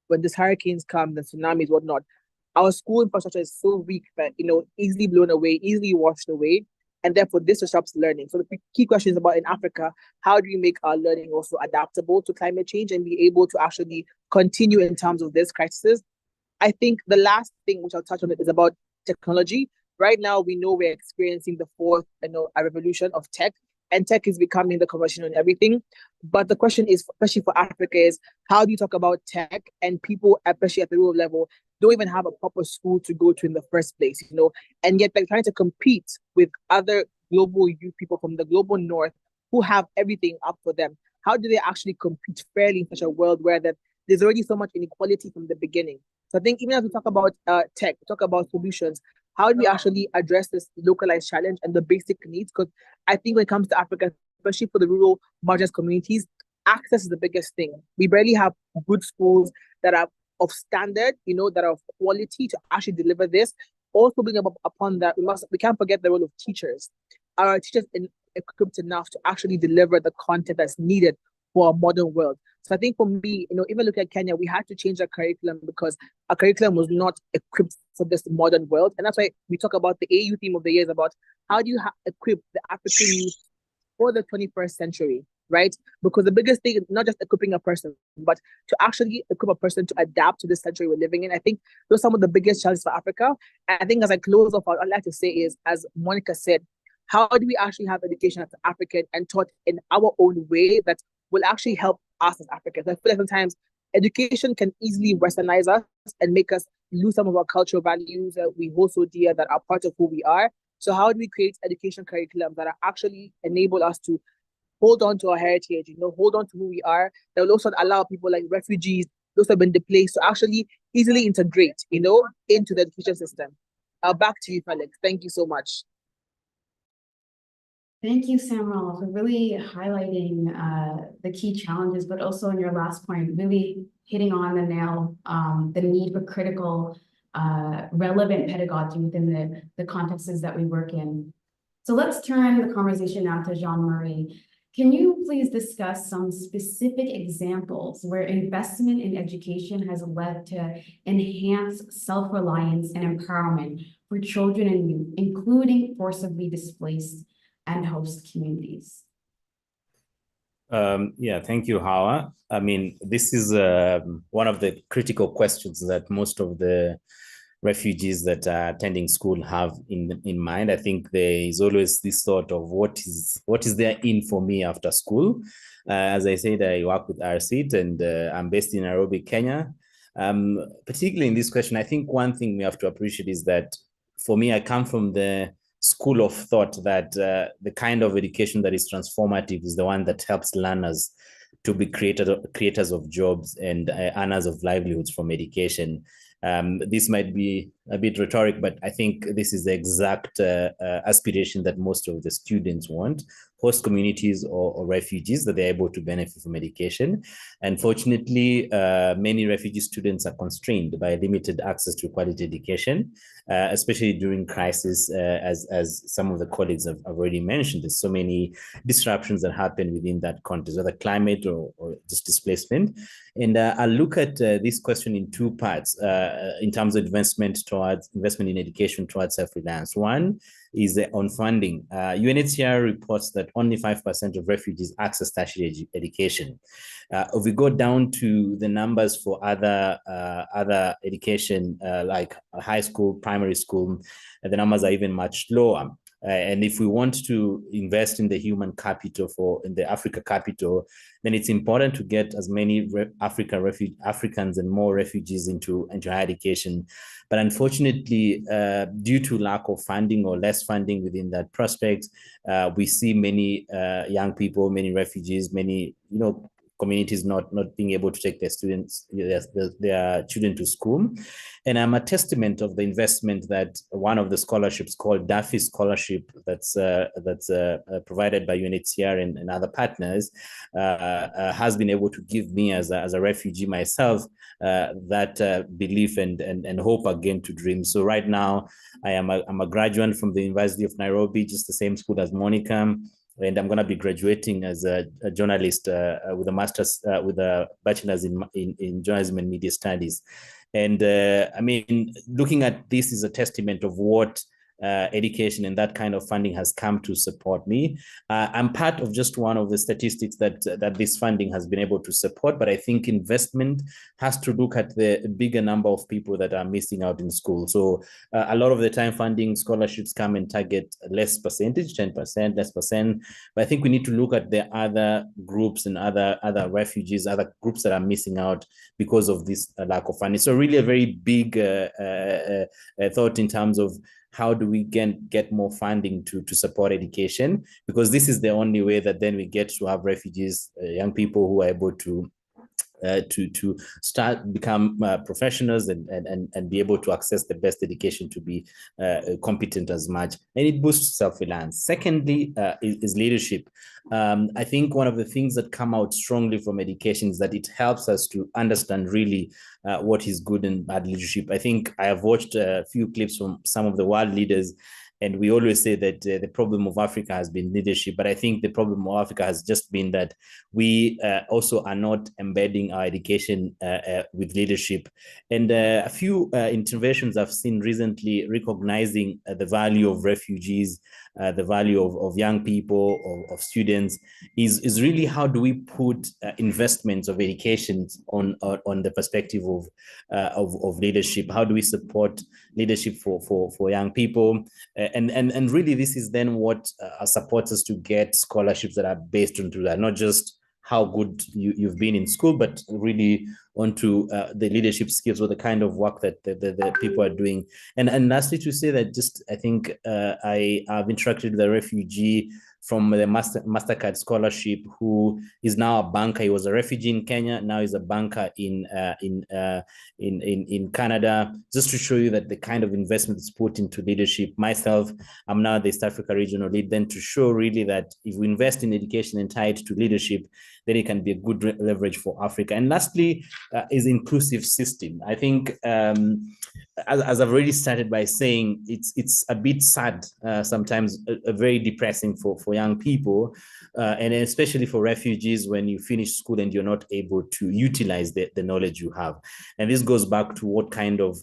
when these hurricanes come, the tsunamis, whatnot. Our school infrastructure is so weak that, easily blown away, easily washed away. And therefore, this disrupts learning. So the key question is about in Africa, how do we make our learning also adaptable to climate change and be able to actually continue in terms of this crisis? I think the last thing which I'll touch on is about technology. Right now, we know we're experiencing the fourth, a revolution of tech, and tech is becoming the conversation on everything. But the question is, especially for Africa, is how do you talk about tech and people, especially at the rural level, don't even have a proper school to go to in the first place, and yet they're trying to compete with other global youth people from the global north who have everything up for them. How do they actually compete fairly in such a world where that there's already so much inequality from the beginning? So I think even as we talk about tech, talk about solutions, how do we actually address this localized challenge and the basic needs? Because I think when it comes to Africa, especially for the rural marginalized communities, access is the biggest thing. We barely have good schools that are of standard, that are of quality to actually deliver this. Also, building upon that, we can't forget the role of teachers. Are our teachers equipped enough to actually deliver the content that's needed for a modern world? So I think for me, even looking at Kenya, we had to change our curriculum because our curriculum was not equipped for this modern world. And that's why we talk about the AU theme of the year is about how do you equip the African youth for the 21st century, right? Because the biggest thing is not just equipping a person, but to actually equip a person to adapt to this century we're living in. I think those are some of the biggest challenges for Africa. And I think as I close off, what I'd like to say is, as Monica said, how do we actually have education as African and taught in our own way that will actually help us as Africans? I feel like sometimes education can easily westernize us and make us lose some of our cultural values that we hold so dear that are part of who we are. So how do we create education curriculum that are actually enable us to hold on to our heritage, hold on to who we are, that will also allow people like refugees, those who have been displaced, to actually easily integrate, into the education system. Back to you, Felix. Thank you so much.
Thank you, Samuel, for really highlighting the key challenges, but also in your last point, really hitting on the nail, the need for critical, relevant pedagogy within the contexts that we work in. So let's turn the conversation now to Jean-Marie. Can you please discuss some specific examples where investment in education has led to enhanced self-reliance and empowerment for children and youth, including forcibly displaced and host communities?
Yeah, thank you, Hawa. I mean, this is one of the critical questions that most of the refugees that are attending school have in mind. I think there is always this thought of what is there in for me after school. As I said, I work with RCID and I'm based in Nairobi, Kenya. Particularly in this question, I think one thing we have to appreciate is that for me, I come from the school of thought that the kind of education that is transformative is the one that helps learners to be creators of jobs and earners of livelihoods from education. This might be a bit rhetoric, but I think this is the exact aspiration that most of the students want: host communities or refugees, that they're able to benefit from education. Unfortunately, many refugee students are constrained by limited access to quality education, especially during crisis, as some of the colleagues have already mentioned. There's so many disruptions that happen within that context, whether climate or just displacement. And I'll look at this question in two parts in terms of investment in education towards self-reliance. One is on funding. UNHCR reports that only 5% of refugees access tertiary education. If we go down to the numbers for other education, like high school, primary school, the numbers are even much lower. And if we want to invest in the human capital in the Africa capital, then it's important to get as many Africans and more refugees into higher education. But unfortunately, due to lack of funding or less funding within that prospect, we see many young people, many refugees, many communities not being able to take their students, their children to school. And I'm a testament of the investment that one of the scholarships called Duffy Scholarship that's provided by UNHCR and other partners has been able to give me as a refugee myself that belief and hope again to dream. So right now I'm a graduate from the University of Nairobi, just the same school as Monica. And I'm going to be graduating as a journalist with a master's, with a bachelor's in journalism and media studies. And I mean, looking at this is a testament of what education and that kind of funding has come to support me. I'm part of just one of the statistics that this funding has been able to support, but I think investment has to look at the bigger number of people that are missing out in school. So a lot of the time funding scholarships come and target less percentage, 10%, less percent. But I think we need to look at the other groups and other refugees, other groups that are missing out because of this lack of funding. So really a very big thought in terms of how do we get more funding to support education, because this is the only way that then we get to have refugees, young people who are able to become professionals and be able to access the best education to be competent as much. And it boosts self-reliance. Secondly, is leadership. I think one of the things that come out strongly from education is that it helps us to understand really what is good and bad leadership. I think I have watched a few clips from some of the world leaders, and we always say that the problem of Africa has been leadership, but I think the problem of Africa has just been that we also are not embedding our education with leadership. And a few interventions I've seen recently recognizing the value of refugees, the value of young people, of students, is really how do we put investments of education on the perspective of leadership? How do we support leadership for young people? And really, this is then what supports us to get scholarships that are based on that, not just how good you've been in school, but really onto the leadership skills or the kind of work that the people are doing. And lastly, to say that just I think I have interacted with a refugee from the MasterCard scholarship who is now a banker. He was a refugee in Kenya, now he's a banker in Canada, just to show you that the kind of investment is put into leadership. Myself, I'm now the East Africa regional lead, then to show really that if we invest in education and tie it to leadership, then it can be a good leverage for Africa. And lastly, is inclusive system. I think as I've already started by saying, it's a bit sad, sometimes very depressing for young people, and especially for refugees when you finish school and you're not able to utilize the knowledge you have. And this goes back to what kind of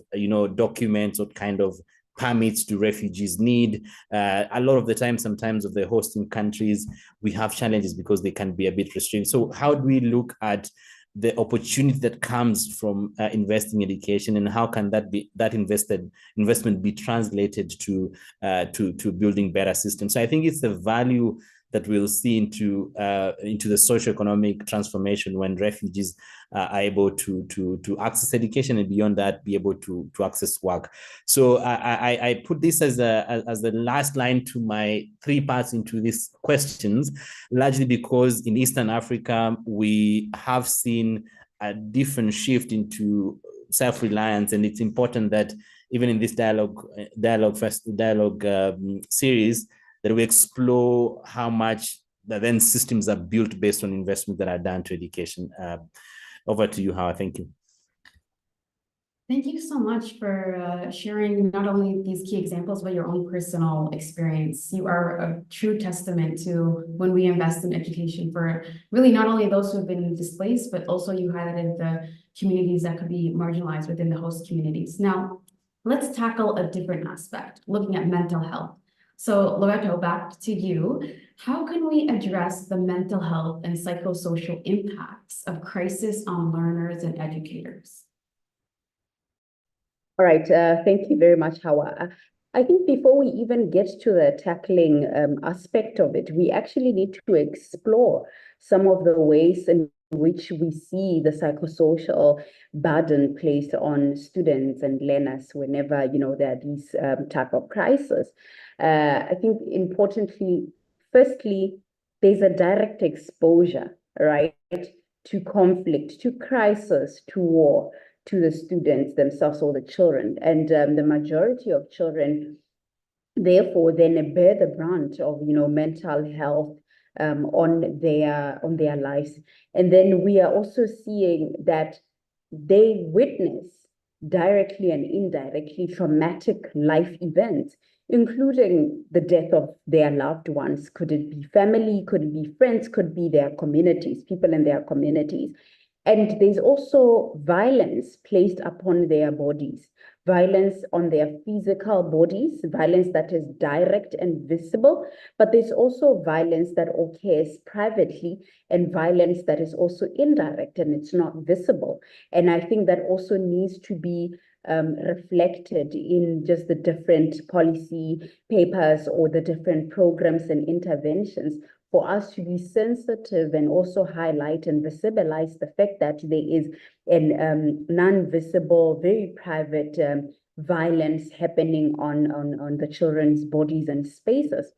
documents, what kind of permits do refugees need? A lot of the time, sometimes of the hosting countries, we have challenges because they can be a bit restricted. So how do we look at the opportunity that comes from investing in education, and how can that investment be translated to building better systems? So I think it's the value that we'll see into the socioeconomic transformation when refugees are able to access education, and beyond that, be able to access work. So I put this as the last line to my three parts into these questions, largely because in Eastern Africa, we have seen a different shift into self-reliance. And it's important that even in this dialogue series, that we explore how much that then systems are built based on investments that are done to education. Over to you, Howard. Thank you.
Thank you so much for sharing not only these key examples, but your own personal experience. You are a true testament to when we invest in education for really not only those who have been displaced, but also you highlighted the communities that could be marginalized within the host communities. Now, let's tackle a different aspect, looking at mental health. So Loreto, back to you. How can we address the mental health and psychosocial impacts of crisis on learners and educators?
All right, thank you very much, Hawa. I think before we even get to the tackling aspect of it, we actually need to explore some of the ways in which we see the psychosocial burden placed on students and learners whenever, there are these type of crises. I think importantly, firstly, there's a direct exposure, right, to conflict, to crisis, to war, to the students themselves or the children. And the majority of children, therefore, then bear the brunt of, mental health on their lives. And then we are also seeing that they witness directly and indirectly traumatic life events, including the death of their loved ones. Could it be family? Could it be friends? Could be their communities, people in their communities. And there's also violence placed upon their bodies, violence on their physical bodies, violence that is direct and visible, but there's also violence that occurs privately and violence that is also indirect and it's not visible. And I think that also needs to be reflected in just the different policy papers or the different programs and interventions for us to be sensitive and also highlight and visibilize the fact that there is an non-visible, very private violence happening on the children's bodies and spaces.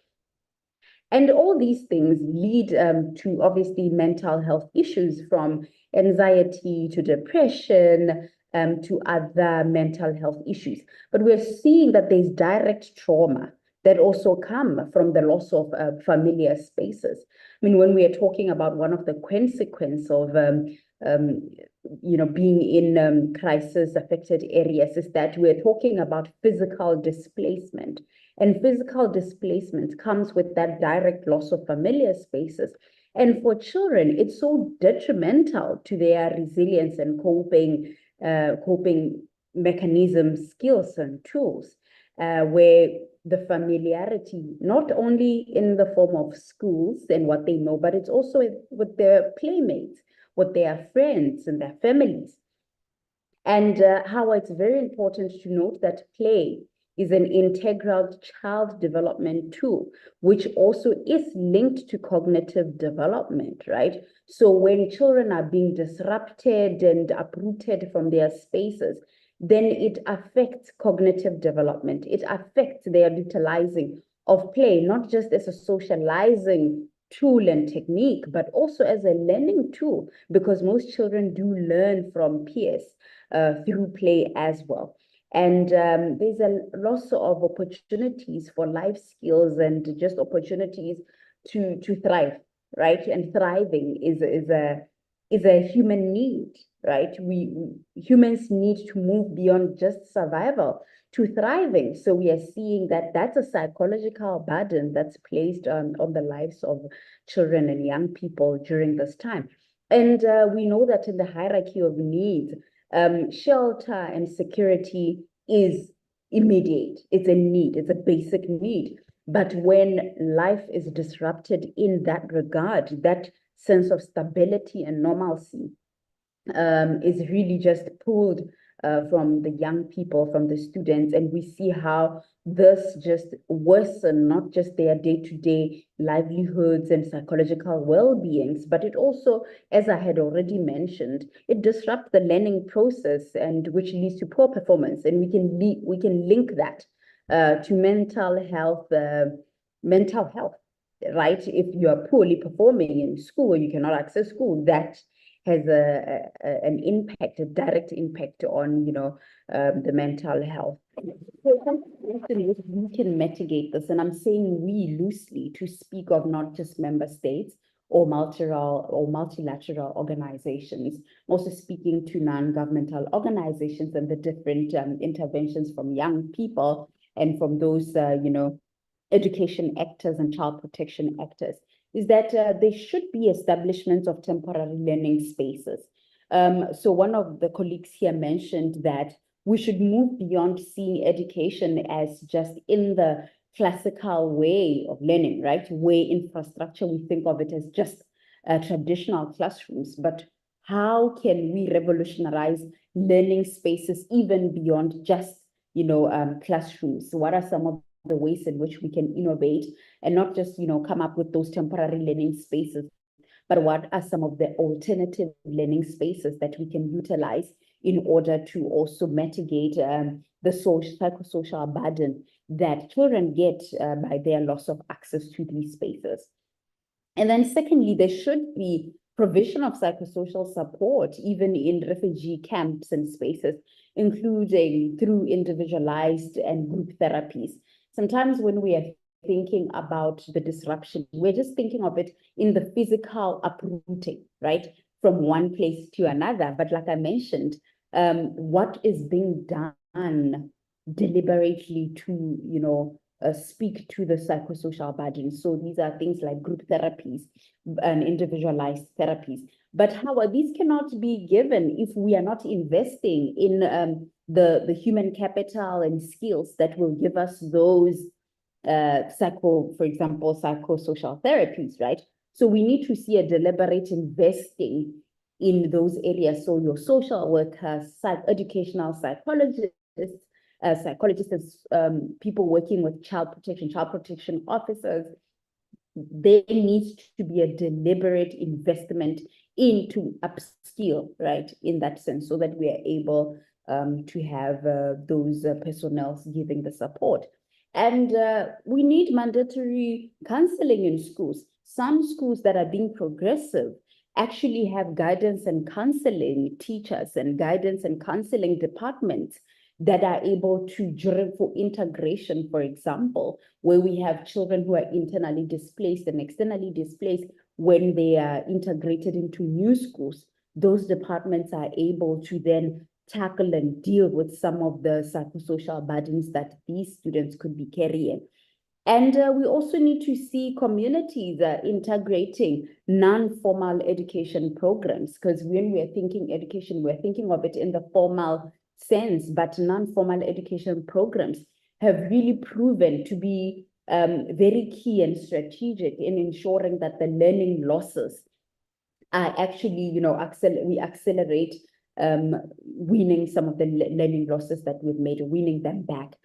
And all these things lead to obviously mental health issues, from anxiety to depression to other mental health issues. But we're seeing that there's direct trauma that also come from the loss of familiar spaces. I mean, when we are talking about one of the consequences of being in crisis-affected areas, is that we're talking about physical displacement. And physical displacement comes with that direct loss of familiar spaces. And for children, it's so detrimental to their resilience and coping mechanisms, skills, and tools, where the familiarity, not only in the form of schools and what they know, but it's also with their playmates, with their friends and their families. And how it's very important to note that play is an integral child development tool, which also is linked to cognitive development, right? So when children are being disrupted and uprooted from their spaces, then it affects cognitive development. It affects their utilizing of play, not just as a socializing tool and technique, but also as a learning tool, because most children do learn from peers through play as well. And there's a loss of opportunities for life skills and just opportunities to thrive, right? And thriving is a human need, right? Humans need to move beyond just survival to thriving. So we are seeing that that's a psychological burden that's placed on the lives of children and young people during this time. And we know that in the hierarchy of needs, shelter and security is immediate. It's a need, it's a basic need. But when life is disrupted in that regard, that sense of stability and normalcy is really just pulled from the young people, from the students, and we see how this just worsen not just their day-to-day livelihoods and psychological well-beings, but it also, as I had already mentioned, it disrupts the learning process, and which leads to poor performance. And we can link that to mental health, right? If you are poorly performing in school, you cannot access school, that has an impact, a direct impact on, the mental health. So we can mitigate this, and I'm saying we loosely to speak of not just member states or multilateral organizations, also speaking to non-governmental organizations and the different interventions from young people and from those, education actors and child protection actors, is that there should be establishments of temporary learning spaces. So one of the colleagues here mentioned that we should move beyond seeing education as just in the classical way of learning, right? Way infrastructure, we think of it as just traditional classrooms, but how can we revolutionize learning spaces even beyond just, classrooms? What are some of the ways in which we can innovate and not just, come up with those temporary learning spaces, but what are some of the alternative learning spaces that we can utilize in order to also mitigate the psychosocial burden that children get by their loss of access to these spaces. And then secondly, there should be provision of psychosocial support, even in refugee camps and spaces, including through individualized and group therapies. Sometimes when we are thinking about the disruption, we're just thinking of it in the physical uprooting, right, from one place to another. But like I mentioned, what is being done deliberately to, speak to the psychosocial burden. So these are things like group therapies and individualized therapies. But how these cannot be given if we are not investing in the human capital and skills that will give us those for example, psychosocial therapies, right? So we need to see a deliberate investing in those areas. So your social workers, educational psychologists, people working with child protection officers, there needs to be a deliberate investment into upskill, right, in that sense, so that we are able to have those personnel giving the support. And we need mandatory counseling in schools. Some schools that are being progressive actually have guidance and counseling teachers and guidance and counseling departments that are able to, for integration, for example, where we have children who are internally displaced and externally displaced, when they are integrated into new schools, those departments are able to then tackle and deal with some of the psychosocial burdens that these students could be carrying. And we also need to see communities integrating non-formal education programs, because when we are thinking education, we're thinking of it in the formal sense, but non-formal education programs have really proven to be very key and strategic in ensuring that the learning losses are actually, we accelerate weaning some of the learning losses that we've made, weaning them back.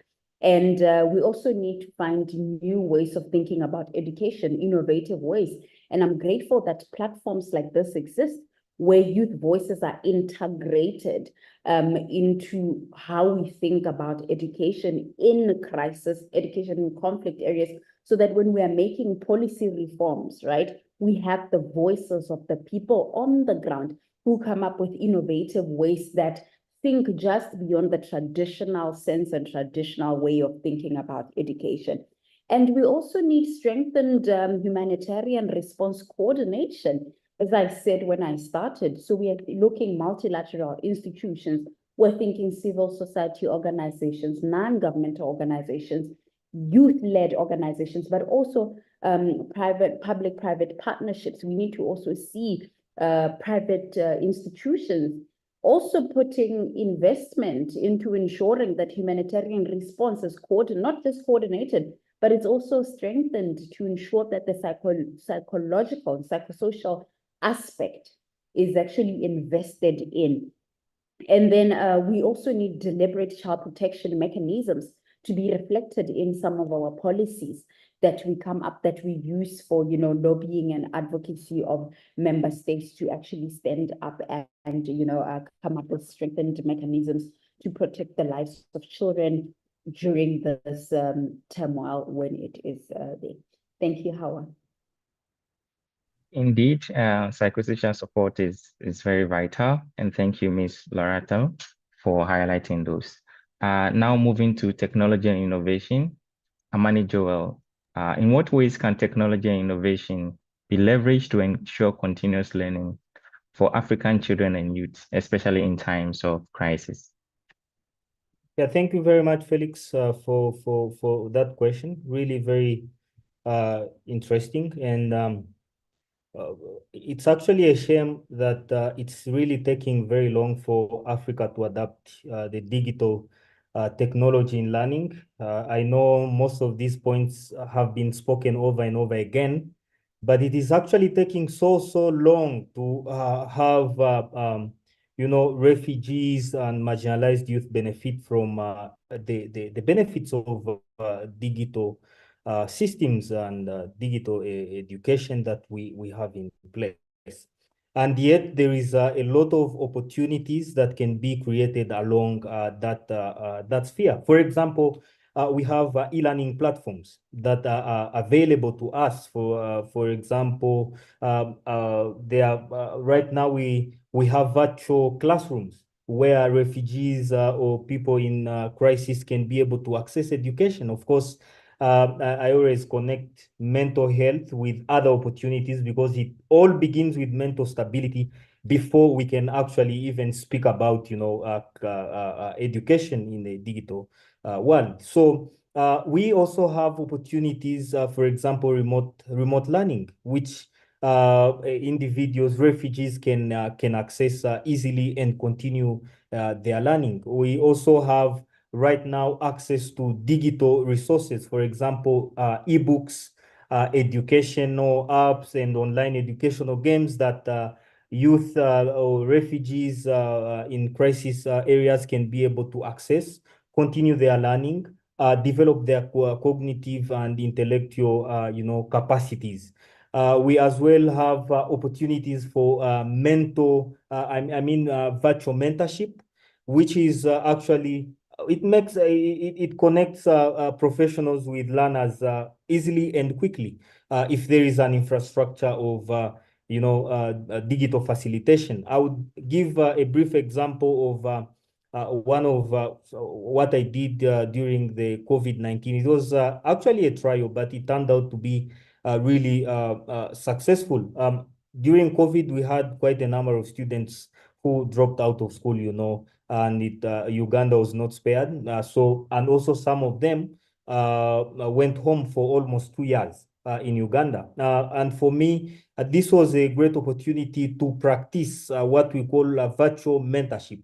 And we also need to find new ways of thinking about education, innovative ways. And I'm grateful that platforms like this exist, where youth voices are integrated into how we think about education in crisis, education in conflict areas, so that when we are making policy reforms, right, we have the voices of the people on the ground who come up with innovative ways that think just beyond the traditional sense and traditional way of thinking about education. And we also need strengthened humanitarian response coordination, as I said when I started. So we are looking multilateral institutions, we're thinking civil society organizations, non-governmental organizations, youth-led organizations, but also public-private partnerships. We need to also see private institutions also putting investment into ensuring that humanitarian response is not just coordinated, but it's also strengthened to ensure that the psychological and psychosocial aspect is actually invested in. And then we also need deliberate child protection mechanisms to be reflected in some of our policies that we come up, that we use for, lobbying and advocacy of member states to actually stand up and come up with strengthened mechanisms to protect the lives of children during this turmoil when it is there. Thank you, Howard.
Indeed, psychosocial support is very vital. And thank you, Ms. Lorato, for highlighting those. Now moving to technology and innovation, Amani Joel, in what ways can technology and innovation be leveraged to ensure continuous learning for African children and youth, especially in times of crisis?
Yeah, thank you very much, Felix, for that question. Really very interesting. And uh, it's actually a shame that it's really taking very long for Africa to adapt the digital technology in learning. I know most of these points have been spoken over and over again, but it is actually taking so long to have refugees and marginalized youth benefit from the benefits of digital systems and digital education that we have in place. And yet there is a lot of opportunities that can be created along that sphere. For example, we have e-learning platforms that are available to us. For example, right now we have virtual classrooms where refugees or people in crisis can be able to access education. Of course, I always connect mental health with other opportunities because it all begins with mental stability before we can actually even speak about, education in the digital world. So we also have opportunities, for example, remote learning, which individuals, refugees can access easily and continue their learning. We also have right now access to digital resources, for example, ebooks, educational apps, and online educational games that youth or refugees in crisis areas can be able to access, continue their learning, develop their cognitive and intellectual, capacities. We as well have opportunities for virtual mentorship, which is actually it connects professionals with learners easily and quickly if there is an infrastructure of digital facilitation. I would give a brief example of one of what I did during the COVID-19. It was actually a trial, but it turned out to be really successful. During COVID, we had quite a number of students who dropped out of school, and Uganda was not spared. And also some of them went home for almost 2 years in Uganda. And for me, this was a great opportunity to practice what we call virtual mentorship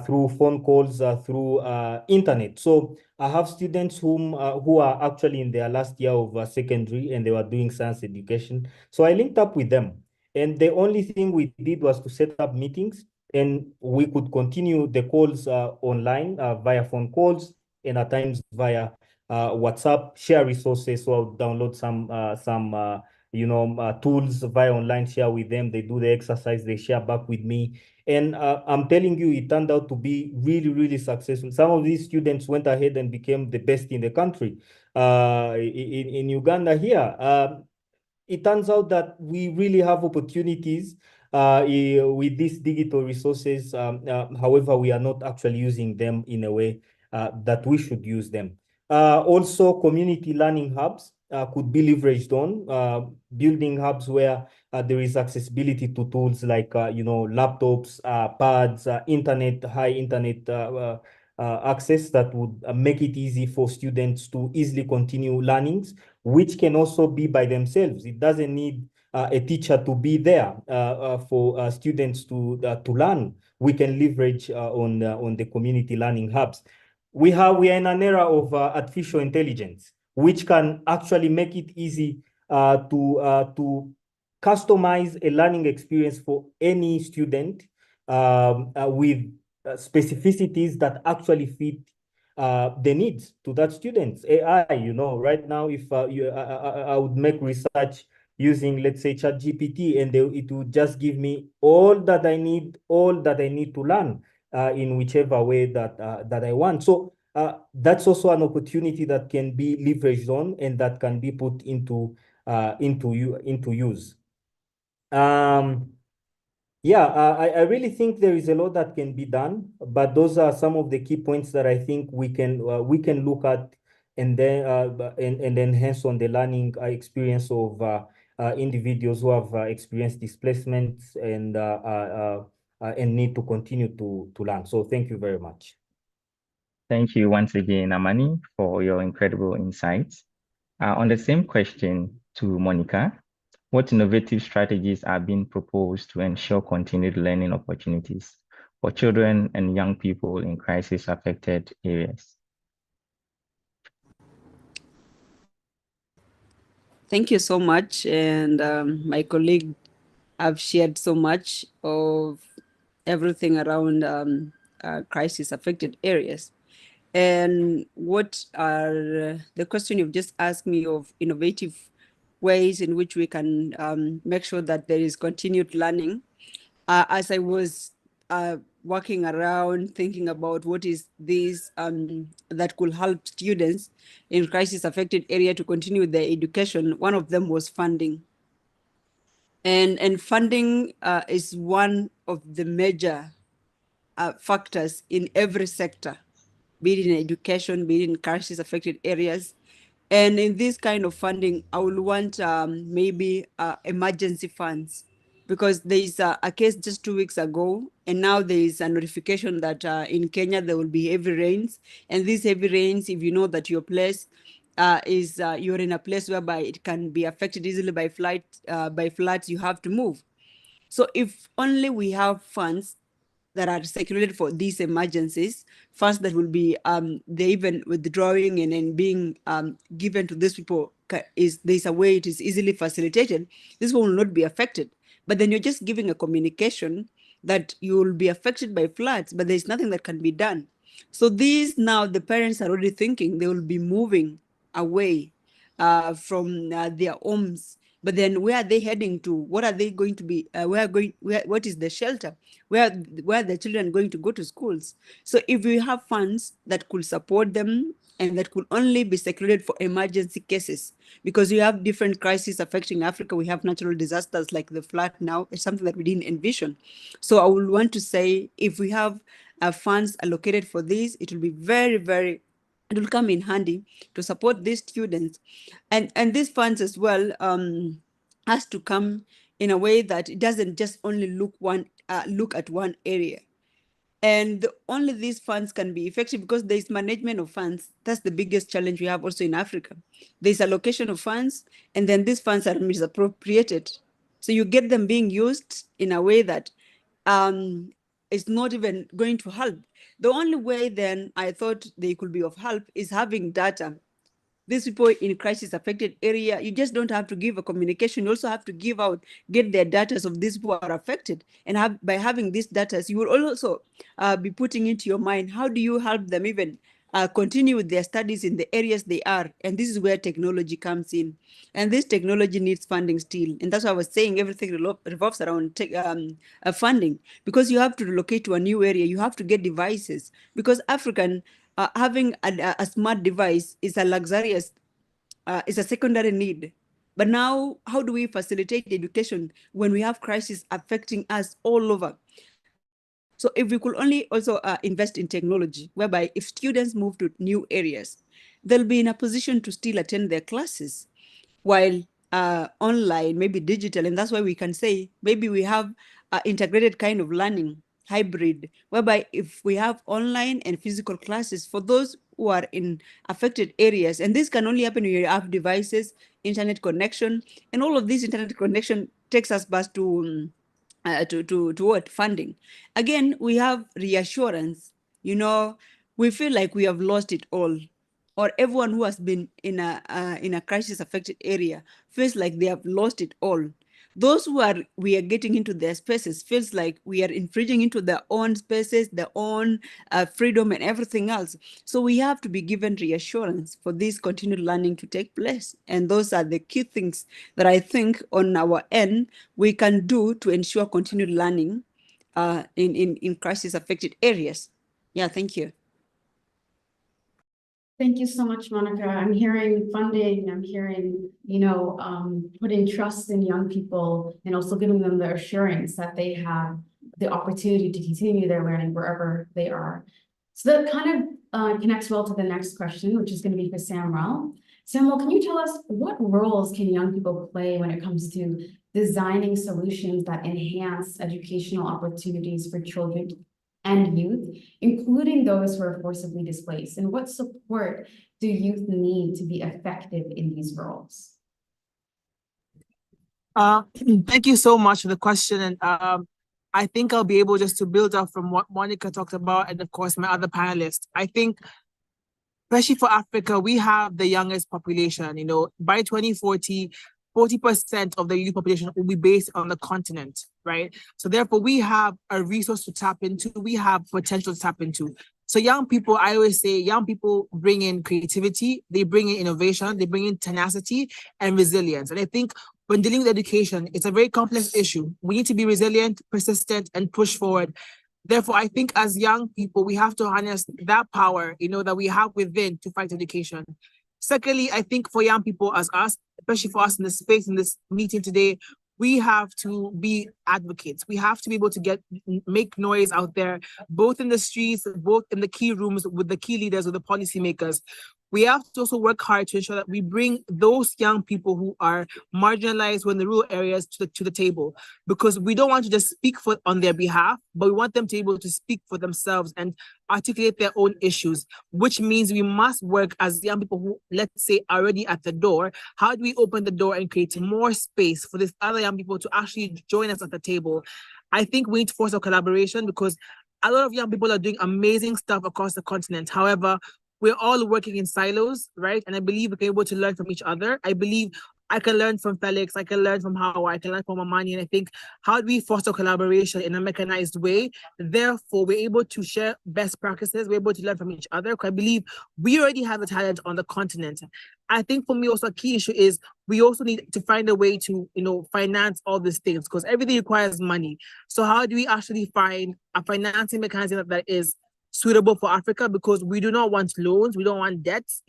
through phone calls, through internet. So I have students who are actually in their last year of secondary and they were doing science education. So I linked up with them. And the only thing we did was to set up meetings, and we could continue the calls online via phone calls and at times via WhatsApp, share resources. So I'll download some tools via online, share with them. They do the exercise, they share back with me. And I'm telling you, it turned out to be really successful. Some of these students went ahead and became the best in the country. In Uganda here, it turns out that we really have opportunities with these digital resources. However, we are not actually using them in a way that we should use them. Also, community learning hubs could be leveraged on, building hubs where there is accessibility to tools like, laptops, pads, internet, high internet access that would make it easy for students to easily continue learnings, which can also be by themselves. It doesn't need a teacher to be there for students to learn. We can leverage on the community learning hubs. We are in an era of artificial intelligence, which can actually make it easy to customize a learning experience for any student with specificities that actually fit the needs to that students. AI, right now, if I would make research using, let's say, ChatGPT, and it would just give me all that I need to learn in whichever way that I want. So that's also an opportunity that can be leveraged on and that can be put into use. Yeah, I really think there is a lot that can be done, but those are some of the key points that I think we can look at and then and enhance on the learning experience of individuals who have experienced displacement and need to continue to learn. So thank you very much.
Thank you once again, Amani, for your incredible insights. On the same question to Monica, what innovative strategies are being proposed to ensure continued learning opportunities for children and young people in crisis-affected areas?
Thank you so much. And my colleague have shared so much of everything around crisis-affected areas. And what are the question you've just asked me of innovative ways in which we can make sure that there is continued learning? As I was walking around thinking about what is this that could help students in crisis affected area to continue their education, one of them was funding. And funding is one of the major factors in every sector, be it in education, be it in crisis affected areas. And in this kind of funding, I will want maybe emergency funds, because there is a case just 2 weeks ago, and now there is a notification that in Kenya there will be heavy rains. And these heavy rains, if you know that your place you're in a place whereby it can be affected easily by floods, you have to move. So if only we have funds that are circulated for these emergencies, funds that will be they even withdrawing and then being given to these people, is there's a way it is easily facilitated, this will not be affected. But then you're just giving a communication that you will be affected by floods, but there's nothing that can be done. So these, now the parents are already thinking they will be moving away from their homes. But then where are they heading to? What are they going to be? What is the shelter? Where the children going to go to schools? So if we have funds that could support them and that could only be secluded for emergency cases, because we have different crises affecting Africa. We have natural disasters like the flood now. It's something that we didn't envision. So I would want to say, if we have funds allocated for this, it will be very, very, it will come in handy to support these students. And these funds as well has to come in a way that it doesn't just only look at one area. And only these funds can be effective because there's management of funds. That's the biggest challenge we have also in Africa. There's allocation of funds, and then these funds are misappropriated. So you get them being used in a way that is not even going to help. The only way then I thought they could be of help is having data. These people in crisis affected area, you just don't have to give a communication, you also have to get their data of these who are affected. And by having these data, you will also be putting into your mind, how do you help them even continue with their studies in the areas they are? And this is where technology comes in. And this technology needs funding still. And that's why I was saying everything revolves around funding, because you have to relocate to a new area, you have to get devices, because African having a smart device is a luxurious, is a secondary need. But now, how do we facilitate education when we have crisis affecting us all over? So if we could only also invest in technology, whereby if students move to new areas, they'll be in a position to still attend their classes, while online, maybe digital. And that's why we can say maybe we have integrated kind of learning, hybrid, whereby if we have online and physical classes for those who are in affected areas, and this can only happen when you have devices, internet connection, and all of this internet connection takes us back to what? Funding. Again, we have reassurance. We feel like we have lost it all, or everyone who has been in a crisis affected area feels like they have lost it all. Those we are getting into their spaces feels like we are infringing into their own spaces, their own freedom and everything else. So we have to be given reassurance for this continued learning to take place. And those are the key things that I think on our end we can do to ensure continued learning in crisis affected areas. Yeah, thank you.
Thank you so much, Monica. I'm hearing funding, I'm hearing, putting trust in young people and also giving them the assurance that they have the opportunity to continue their learning wherever they are. So that kind of connects well to the next question, which is going to be for Samuel. Samuel, can you tell us what roles can young people play when it comes to designing solutions that enhance educational opportunities for children and youth, including those who are forcibly displaced? And what support do youth need to be effective in these roles?
Thank you so much for the question. And I think I'll be able just to build up from what Monica talked about, and of course, my other panelists. I think, especially for Africa, we have the youngest population. By 2040, 40% of the youth population will be based on the continent, right? So therefore, we have a resource to tap into. We have potential to tap into. So young people, I always say, young people bring in creativity, they bring in innovation, they bring in tenacity and resilience. And I think when dealing with education, it's a very complex issue. We need to be resilient, persistent, and push forward. Therefore, I think as young people, we have to harness that power, that we have within to fight education. Secondly, I think for young people as us, especially for us in this space, in this meeting today, we have to be advocates. We have to be able to make noise out there, both in the streets, both in the key rooms with the key leaders, with the policymakers. We have to also work hard to ensure that we bring those young people who are marginalized in the rural areas to the table, because we don't want to just speak on their behalf, but we want them to be able to speak for themselves and articulate their own issues, which means we must work as young people who, let's say, are already at the door. How do we open the door and create more space for these other young people to actually join us at the table? I think we need to foster collaboration, because a lot of young people are doing amazing stuff across the continent. However, we're all working in silos, right? And I believe we're able to learn from each other. I believe I can learn from Felix, I can learn from Howard, I can learn from Amani. And I think, how do we foster collaboration in a mechanized way? Therefore, we're able to share best practices, we're able to learn from each other, because I believe we already have a talent on the continent. I think for me also a key issue is we also need to find a way to, finance all these things, because everything requires money. So how do we actually find a financing mechanism that is suitable for Africa? Because we do not want loans, we don't want debts,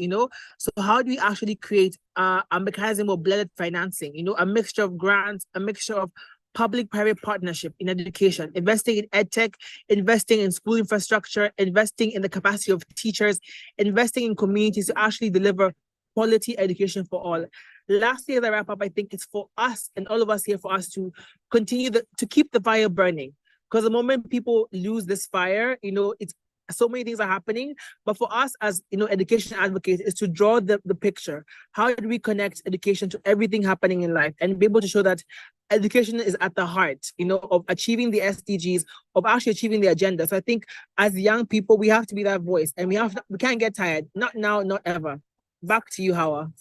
So how do we actually create a mechanism of blended financing, a mixture of grants, a mixture of public-private partnership in education, investing in edtech, investing in school infrastructure, investing in the capacity of teachers, investing in communities to actually deliver quality education for all. Lastly, as I wrap up, I think it's for us and all of us here, for us to continue to keep the fire burning. Because the moment people lose this fire, it's so many things are happening. But for us as education advocates, is to draw the picture. How do we connect education to everything happening in life and be able to show that education is at the heart, of achieving the SDGs, of actually achieving the agenda. So I think as young people, we have to be that voice, and we can't get tired. Not now, not ever. Back to you, Hawa.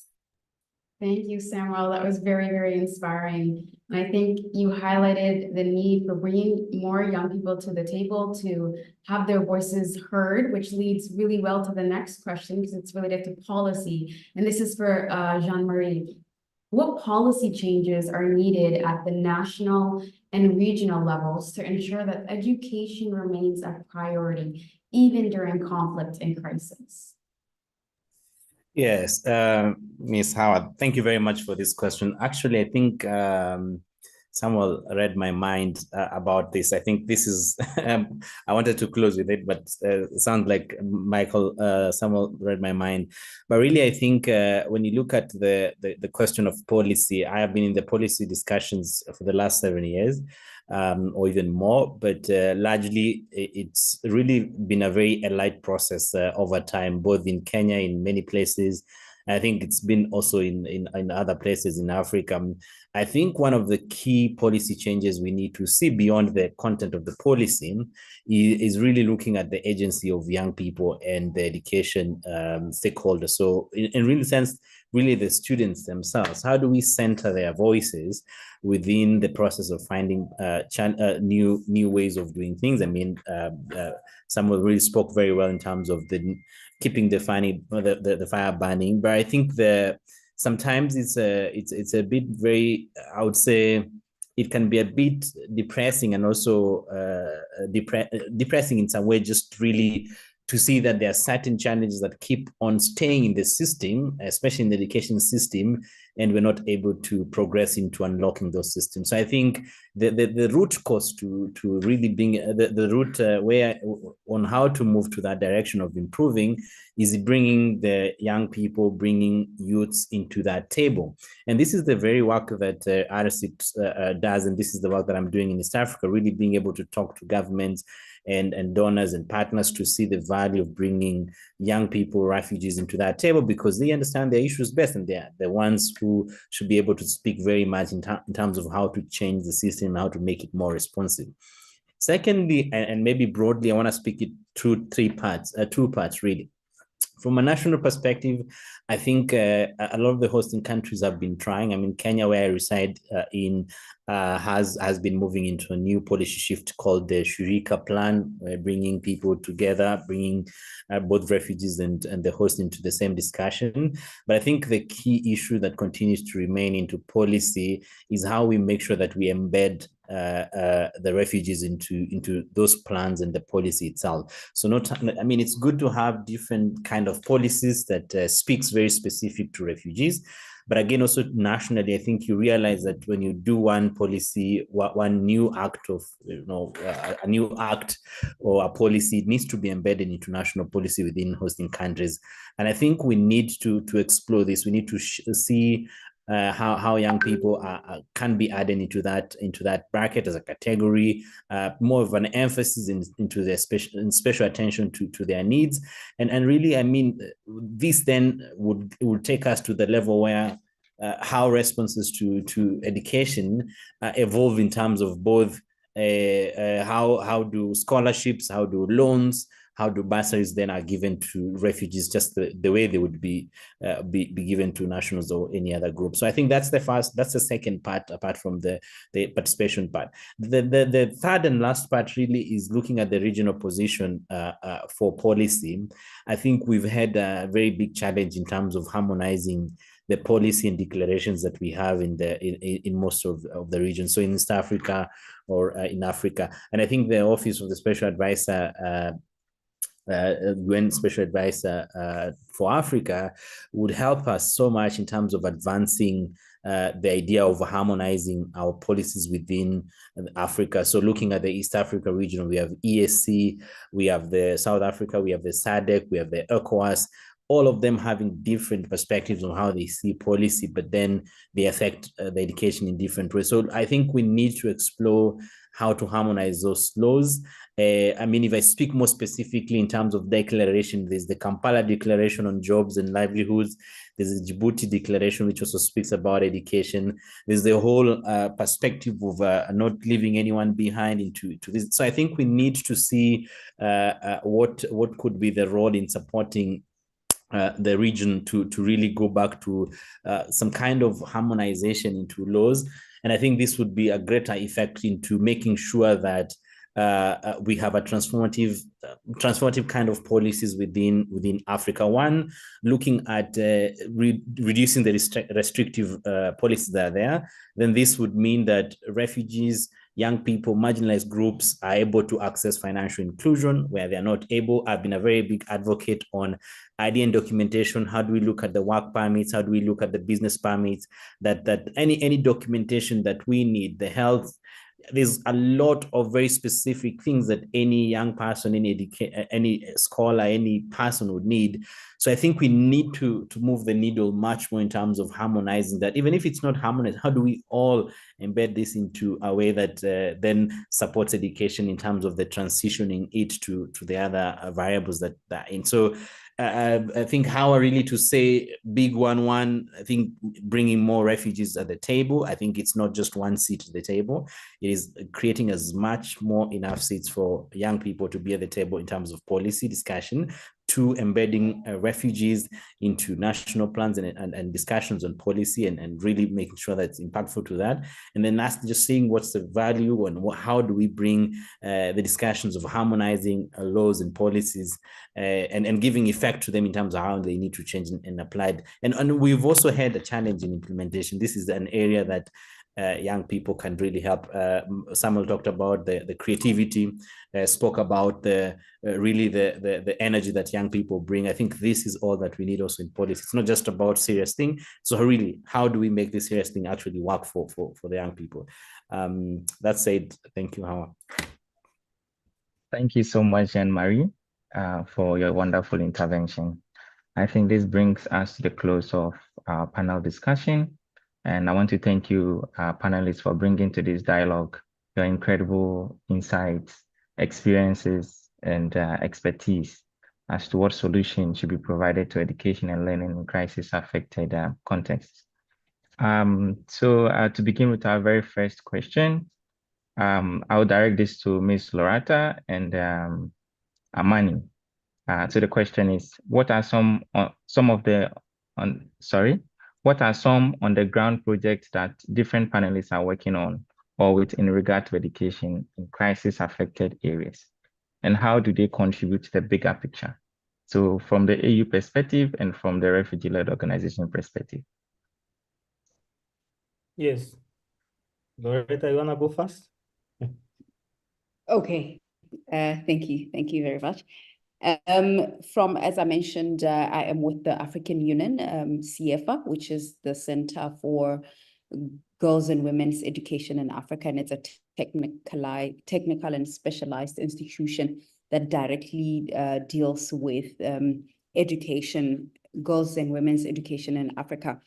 Thank you, Samuel. That was very, very inspiring. And I think you highlighted the need for bringing more young people to the table to have their voices heard, which leads really well to the next question, because it's related to policy. And this is for Jean-Marie. What policy changes are needed at the national and regional levels to ensure that education remains a priority, even during conflict and crisis?
Yes, Ms. Howard, thank you very much for this question. Actually, I think Samuel read my mind about this. I think this is, I wanted to close with it, but it sounds like Samuel read my mind. But really, I think when you look at the question of policy, I have been in the policy discussions for the last 7 years. Or even more, but largely it's really been a very light process over time, both in Kenya, in many places. I think it's been also in other places in Africa. I think one of the key policy changes we need to see beyond the content of the policy is really looking at the agency of young people and the education stakeholders. So in real sense, really the students themselves. How do we center their voices within the process of finding new ways of doing things? I mean, Samuel really spoke very well in terms of keeping the fire burning, but I think sometimes it's a bit very, I would say, it can be a bit depressing, and also depressing in some way, just really to see that there are certain challenges that keep on staying in the system, especially in the education system, and we're not able to progress into unlocking those systems. So I think the root cause to really being the route where on how to move to that direction of improving is bringing the young people, bringing youths into that table. And this is the very work that RSIT does, and this is the work that I'm doing in East Africa, really being able to talk to governments and donors and partners to see the value of bringing young people, refugees into that table, because they understand their issues best, and they're the ones who should be able to speak very much in terms of how to change the system, how to make it more responsive. Secondly, and maybe broadly, I want to speak it through two parts really. From a national perspective, I think a lot of the hosting countries have been trying. I mean, Kenya, where I reside in, has been moving into a new policy shift called the Shirika Plan, bringing people together, bringing both refugees and the host into the same discussion. But I think the key issue that continues to remain into policy is how we make sure that we embed the refugees into those plans and the policy itself. So I mean, it's good to have different kind of policies that speaks very specific to refugees. But again, also nationally, I think you realize that when you do one policy, one new act of, a new act or a policy, it needs to be embedded into national policy within hosting countries. And I think we need to explore this. We need to see how young people can be added into that bracket as a category, more of an emphasis into their special attention to their needs, and really, I mean, this then would take us to the level where how responses to education evolve in terms of both how do scholarships, how do loans, how do bursaries then are given to refugees, just the way they would be given to nationals or any other group. So I think that's the second part, apart from the participation part. The third and last part really is looking at the regional position for policy. I think we've had a very big challenge in terms of harmonizing the policy and declarations that we have in most of the region. So in East Africa or in Africa. And I think the Office of the Special Advisor UN Special Advisor for Africa would help us so much in terms of advancing the idea of harmonizing our policies within Africa. So looking at the East Africa region, we have EAC, we have the South Africa, we have the SADC, we have the ECOWAS, all of them having different perspectives on how they see policy, but then they affect the education in different ways. So I think we need to explore how to harmonize those laws. I mean, if I speak more specifically in terms of declaration, there's the Kampala Declaration on Jobs and Livelihoods. There's the Djibouti Declaration, which also speaks about education. There's the whole perspective of not leaving anyone behind into this. So I think we need to see what could be the role in supporting the region to really go back to some kind of harmonization into laws. And I think this would be a greater effect into making sure that we have a transformative kind of policies within Africa. One, looking at reducing the restrictive policies that are there. Then this would mean that refugees, young people, marginalized groups are able to access financial inclusion where they're not able. I've been a very big advocate on ID and documentation. How do we look at the work permits? How do we look at the business permits? That any documentation that we need, the health, there's a lot of very specific things that any young person, any scholar, any person would need. So I think we need to move the needle much more in terms of harmonizing that. Even if it's not harmonized, how do we all embed this into a way that then supports education in terms of the transitioning it to the other variables that are in. So I think how really to say big one, I think bringing more refugees at the table. I think it's not just one seat at the table. It is creating as much more enough seats for young people to be at the table in terms of policy discussion, to embedding refugees into national plans and discussions on policy and really making sure that it's impactful to that. And then that's just seeing what's the value and how do we bring the discussions of harmonizing laws and policies and giving effect to them in terms of how they need to change and applied. And we've also had a challenge in implementation. This is an area that young people can really help. Samuel talked about the creativity, spoke about really the energy that young people bring. I think this is all that we need also in policy. It's not just about serious thing. So really, how do we make this serious thing actually work for the young people? That said, thank you, Howard.
Thank you so much, Jean-Marie, for your wonderful intervention. I think this brings us to the close of our panel discussion. And I want to thank you, panelists, for bringing to this dialogue your incredible insights, experiences, and expertise as to what solutions should be provided to education and learning in crisis-affected contexts. So to begin with our very first question, I'll direct this to Ms. Lorata and Amani. So the question is, what are some of the what are some on the ground projects that different panelists are working on or with in regard to education in crisis affected areas? And how do they contribute to the bigger picture? So from the AU perspective and from the refugee-led organization perspective.
Yes. Loretta, you wanna go first?
Okay, thank you. Thank you very much. As I mentioned, I am with the African Union, CFA, which is the Center for Girls and Women's Education in Africa, and it's a technical and specialized institution that directly deals with education, girls and women's education in Africa.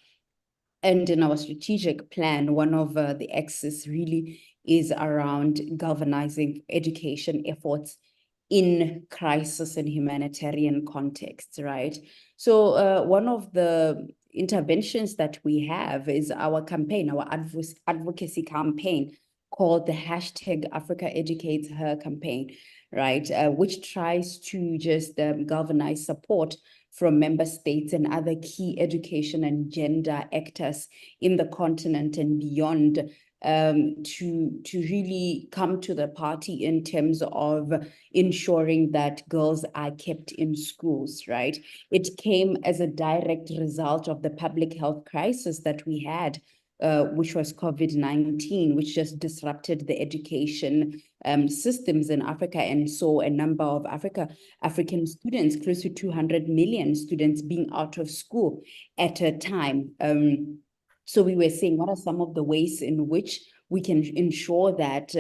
And in our strategic plan, one of the axes really is around galvanizing education efforts in crisis and humanitarian contexts, right? So one of the interventions that we have is our campaign, our advocacy campaign called the hashtag Africa Educates Her campaign, right? Which tries to just galvanize support from member states and other key education and gender actors in the continent and beyond, to really come to the party in terms of ensuring that girls are kept in schools, right? It came as a direct result of the public health crisis that we had, which was COVID-19, which just disrupted the education systems in Africa and saw a number of African students, close to 200 million students being out of school at a time. So we were saying, what are some of the ways in which we can ensure that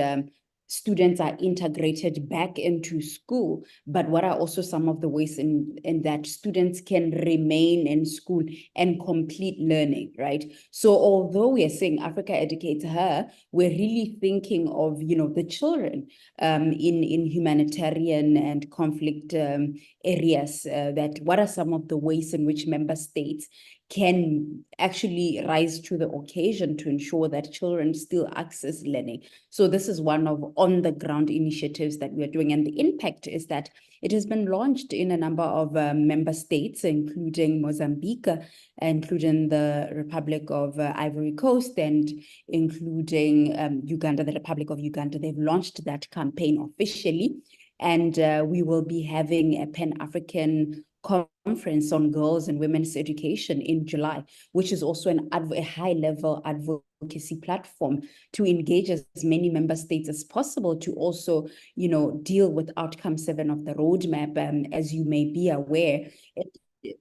students are integrated back into school, but what are also some of the ways in that students can remain in school and complete learning, right? So although we are saying Africa Educates Her, we're really thinking of, the children in humanitarian and conflict areas, that what are some of the ways in which member states can actually rise to the occasion to ensure that children still access learning. So this is one of on-the-ground initiatives that we are doing. And the impact is that it has been launched in a number of member states, including Mozambique, including the Republic of Ivory Coast, and including Uganda, the Republic of Uganda. They've launched that campaign officially. And we will be having a Pan-African conference on girls and women's education in July, which is also a high-level advocacy platform to engage as many member states as possible to also, deal with outcome 7 of the roadmap. As you may be aware,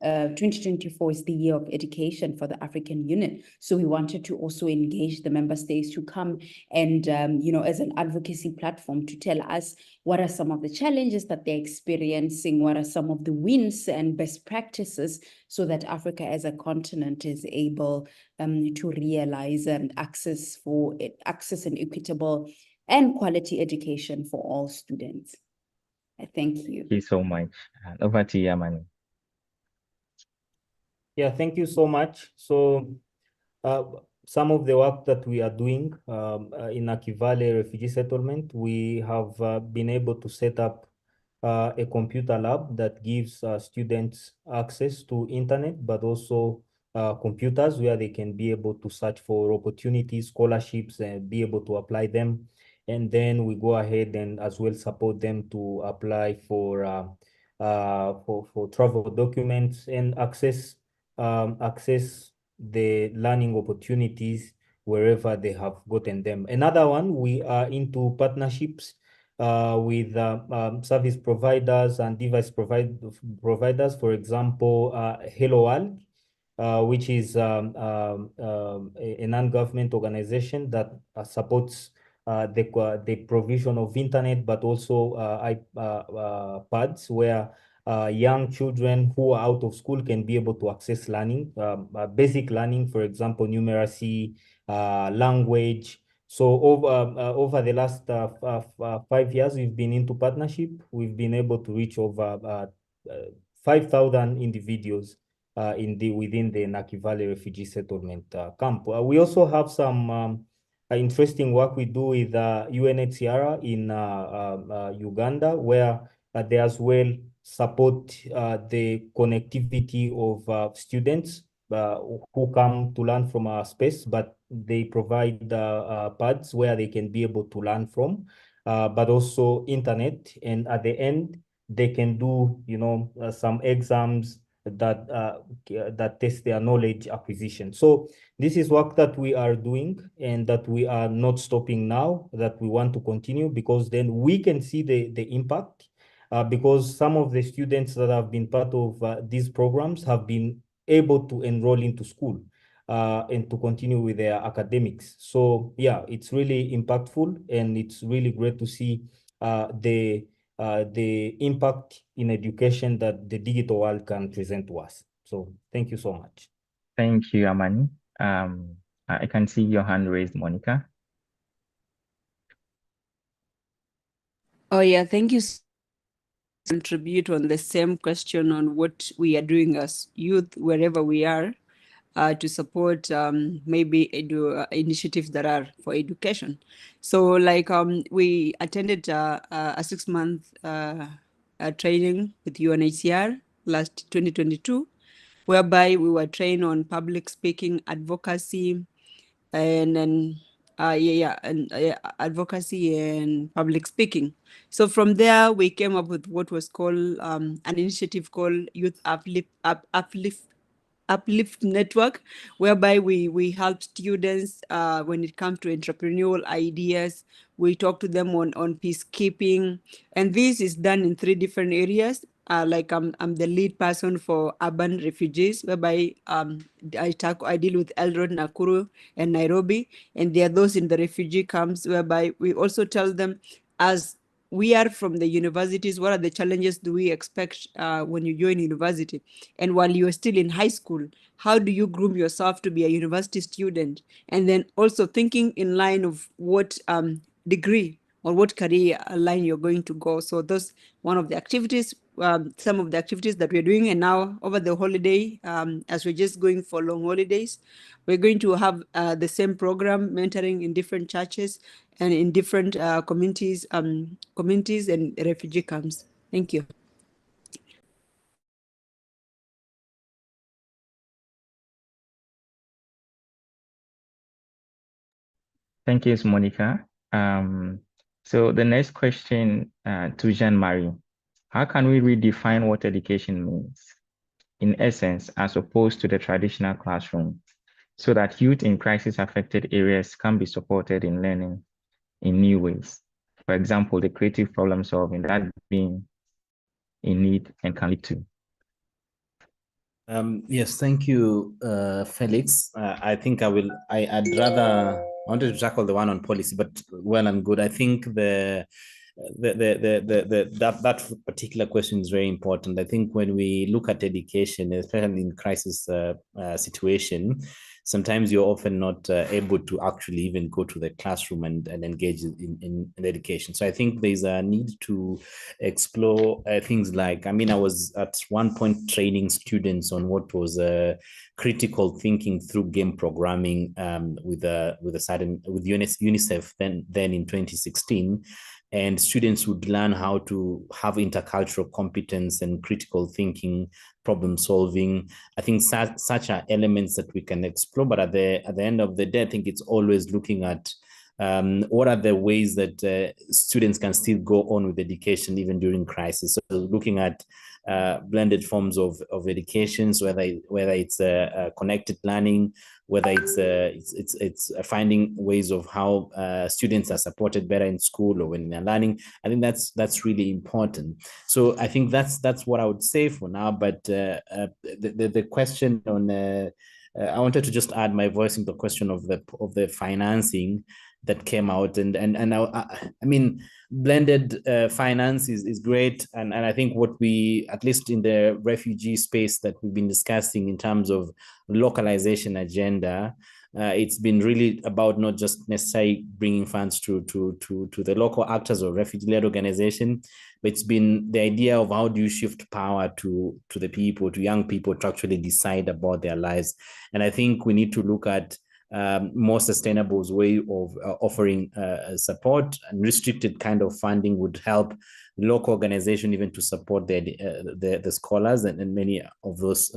2024 is the year of education for the African Union. So we wanted to also engage the member states to come and, as an advocacy platform to tell us what are some of the challenges that they're experiencing, what are some of the wins and best practices, so that Africa as a continent is able to realize access and equitable and quality education for all students. Thank you.
Thank you so much. Over to you, Amani.
Yeah, thank you so much. So some of the work that we are doing in Akivale refugee settlement, we have been able to set up a computer lab that gives students access to internet, but also computers where they can be able to search for opportunities, scholarships, and be able to apply them. And then we go ahead and as well support them to apply for travel documents and access the learning opportunities wherever they have gotten them. Another one, we are into partnerships with service providers and device providers. For example, Hello World, which is a non-government organization that supports the provision of internet, but also pads where young children who are out of school can be able to access learning, basic learning, for example, numeracy, language. So over the last 5 years, we've been into partnership. We've been able to reach over 5,000 individuals within the Naki Valley refugee settlement camp. We also have some interesting work we do with UNHCR in Uganda, where they as well support the connectivity of students who come to learn from our space, but they provide pads where they can be able to learn from, but also internet. And at the end, they can do, some exams that test their knowledge acquisition. So this is work that we are doing and that we are not stopping now, that we want to continue, because then we can see the impact, because some of the students that have been part of these programs have been able to enroll into school and to continue with their academics. So yeah, it's really impactful, and it's really great to see the impact in education that the digital world can present to us. So thank you so much.
Thank you, Amani. I can see your hand raised, Monica.
Oh yeah, thank you. Contribute on the same question on what we are doing as youth wherever we are to support maybe initiatives that are for education. So like we attended a 6-month training with UNHCR last 2022, whereby we were trained on public speaking, advocacy, and then advocacy and public speaking. So from there, we came up with what was called an initiative called Youth Uplift Network, whereby we help students when it comes to entrepreneurial ideas. We talk to them on peacekeeping, and this is done in 3 different areas. Like I'm the lead person for urban refugees, whereby I deal with Eldoret, Nakuru, and Nairobi, and there are those in the refugee camps, whereby we also tell them, as we are from the universities, what are the challenges do we expect when you join university? And while you're still in high school, how do you groom yourself to be a university student? And then also thinking in line of what degree or what career line you're going to go. So those one of the activities, some of the activities that we're doing. And now over the holiday, as we're just going for long holidays, we're going to have the same program, mentoring in different churches and in different communities and refugee camps. Thank you.
Thank you, Monica. So the next question to Jean-Marie. How can we redefine what education means, in essence, as opposed to the traditional classroom, so that youth in crisis-affected areas can be supported in learning in new ways? For example, the creative problem solving that being in need and can lead to.
Yes, thank you, Felix. I think I'd rather, I wanted to tackle the one on policy, but well and good. I think that particular question is very important. I think when we look at education, especially in crisis situation, sometimes you're often not able to actually even go to the classroom and engage in education. So I think there's a need to explore things like, I mean, I was at one point training students on what was critical thinking through game programming with UNICEF then in 2016. And students would learn how to have intercultural competence and critical thinking, problem solving. I think such are elements that we can explore, but at the end of the day, I think it's always looking at what are the ways that students can still go on with education even during crisis. So looking at blended forms of educations, whether it's connected learning, whether it's finding ways of how students are supported better in school or when they're learning. I think that's really important. So I think that's what I would say for now. But the question on I wanted to just add my voice in the question of the financing that came out, and I mean, blended finance is great, and I think what we, at least in the refugee space that we've been discussing in terms of localization agenda, it's been really about not just necessarily bringing funds to the local actors or refugee-led organization, but it's been the idea of how do you shift power to the people, to young people, to actually decide about their lives. And I think we need to look at more sustainable way of offering support, and restricted kind of funding would help local organization even to support the scholars and many of those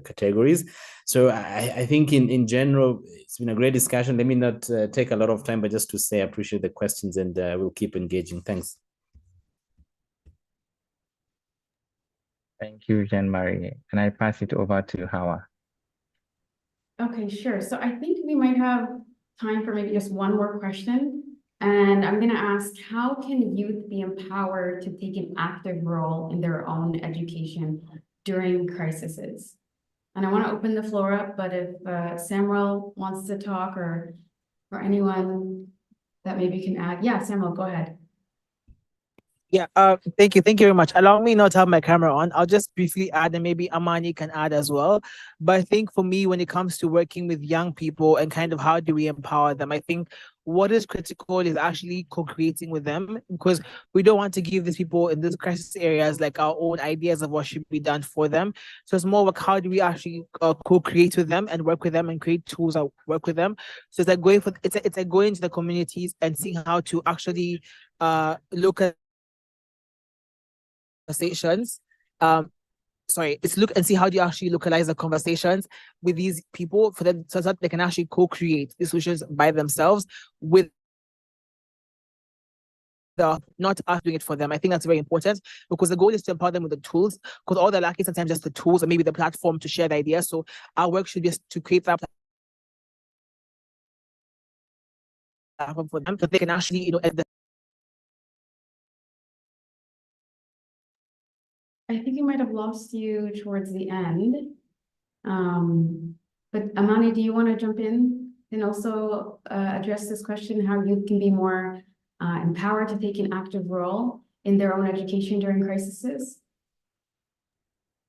categories. So I think in general, it's been a great discussion. Let me not take a lot of time, but just to say I appreciate the questions, and we'll keep engaging. Thanks.
Thank you, Jean-Marie. Can I pass it over to Hawa?
Okay, sure. So I think we might have time for maybe just one more question. And I'm going to ask, how can youth be empowered to take an active role in their own education during crises? And I want to open the floor up, but if Samuel wants to talk, or anyone that maybe can add. Yeah, Samuel, go ahead.
Yeah, thank you very much. Allow me not to have my camera on. I'll just briefly add, and maybe Amani can add as well. But I think for me, when it comes to working with young people and kind of how do we empower them, I think what is critical is actually co-creating with them, because we don't want to give these people in these crisis areas like our own ideas of what should be done for them. So it's more like how do we actually co-create with them and work with them and create tools that work with them. So it's like it's like going to the communities and seeing how to actually look at conversations. It's look and see how do you actually localize the conversations with these people for them so that they can actually co-create the solutions by themselves with not us doing it for them. I think that's very important, because the goal is to empower them with the tools, because all they're lacking sometimes just the tools or maybe the platform to share the ideas. So our work should be to create that platform for them so they can actually,
I think we might have lost you towards the end. But Amani, do you want to jump in and also address this question, how youth can be more empowered to take an active role in their own education during crises?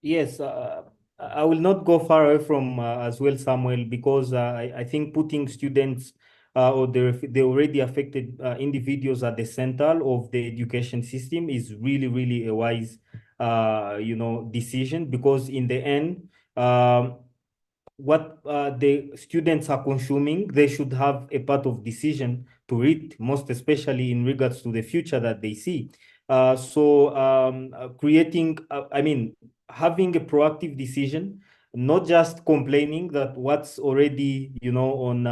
Yes, I will not go far away from as well, Samuel, because I think putting students or the already affected individuals at the center of the education system is really a wise decision, because in the end, what the students are consuming, they should have a part of decision to it, most especially in regards to the future that they see. Creating, having a proactive decision, not just complaining that what's already, on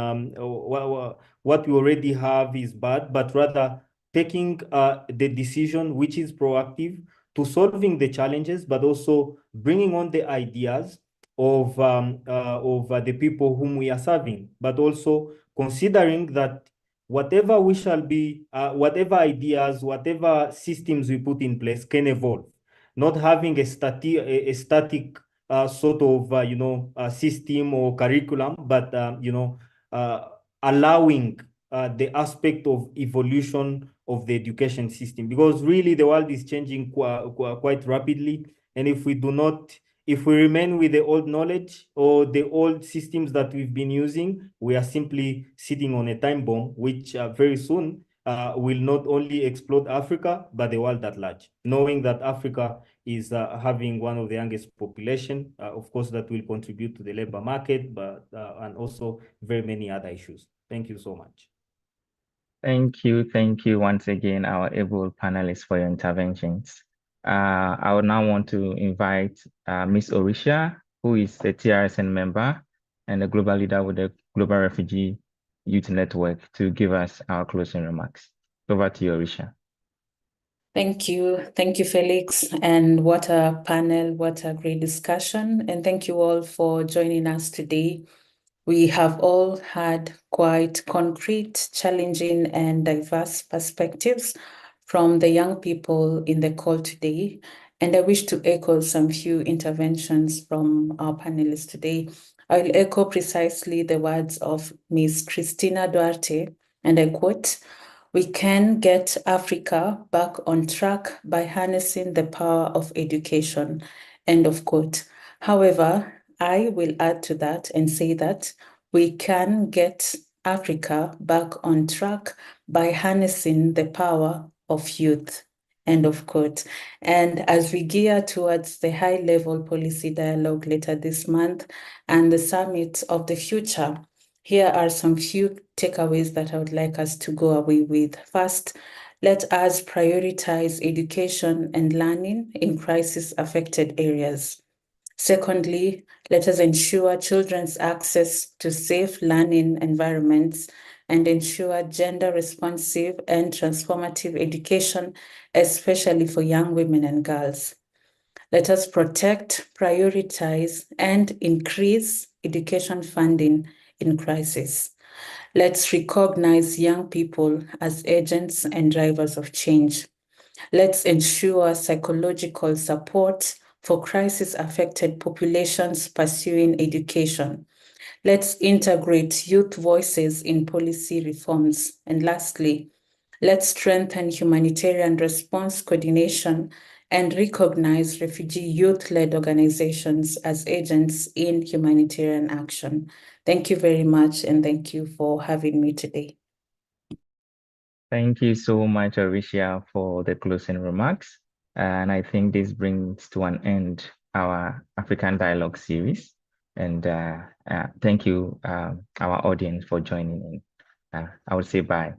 what we already have is bad, but rather taking the decision which is proactive to solving the challenges, but also bringing on the ideas of the people whom we are serving, but also considering that whatever we shall be, whatever ideas, whatever systems we put in place can evolve, not having a static sort of system or curriculum, but allowing the aspect of evolution of the education system, because really the world is changing quite rapidly, and if we remain with the old knowledge or the old systems that we've been using, we are simply sitting on a time bomb, which very soon will not only explode Africa, but the world at large. Knowing that Africa is having one of the youngest population, of course, that will contribute to the labor market, but and also very many other issues. Thank you so much.
Thank you once again, our able panelists, for your interventions. I would now want to invite Ms. Orisha, who is a TRSN member and a global leader with the Global Refugee Youth Network, to give us our closing remarks. Over to you, Orisha.
Thank you. Thank you, Felix. And what a panel, what a great discussion. And thank you all for joining us today. We have all had quite concrete, challenging, and diverse perspectives from the young people in the call today. And I wish to echo some few interventions from our panelists today. I will echo precisely the words of Ms. Christina Duarte, and I quote, "We can get Africa back on track by harnessing the power of education," end of quote. However, I will add to that and say that we can get Africa back on track by harnessing the power of youth, end of quote. And as we gear towards the high-level policy dialogue later this month and the summit of the future, here are some few takeaways that I would like us to go away with. First, let us prioritize education and learning in crisis-affected areas. Secondly, let us ensure children's access to safe learning environments and ensure gender-responsive and transformative education, especially for young women and girls. Let us protect, prioritize, and increase education funding in crisis. Let's recognize young people as agents and drivers of change. Let's ensure psychological support for crisis-affected populations pursuing education. Let's integrate youth voices in policy reforms. And lastly, let's strengthen humanitarian response coordination and recognize refugee youth-led organizations as agents in humanitarian action. Thank you very much, and thank you for having me today.
Thank you so much, Aricia, for the closing remarks. And I think this brings to an end our African Dialogue series. And thank you, our audience, for joining in. I would say bye.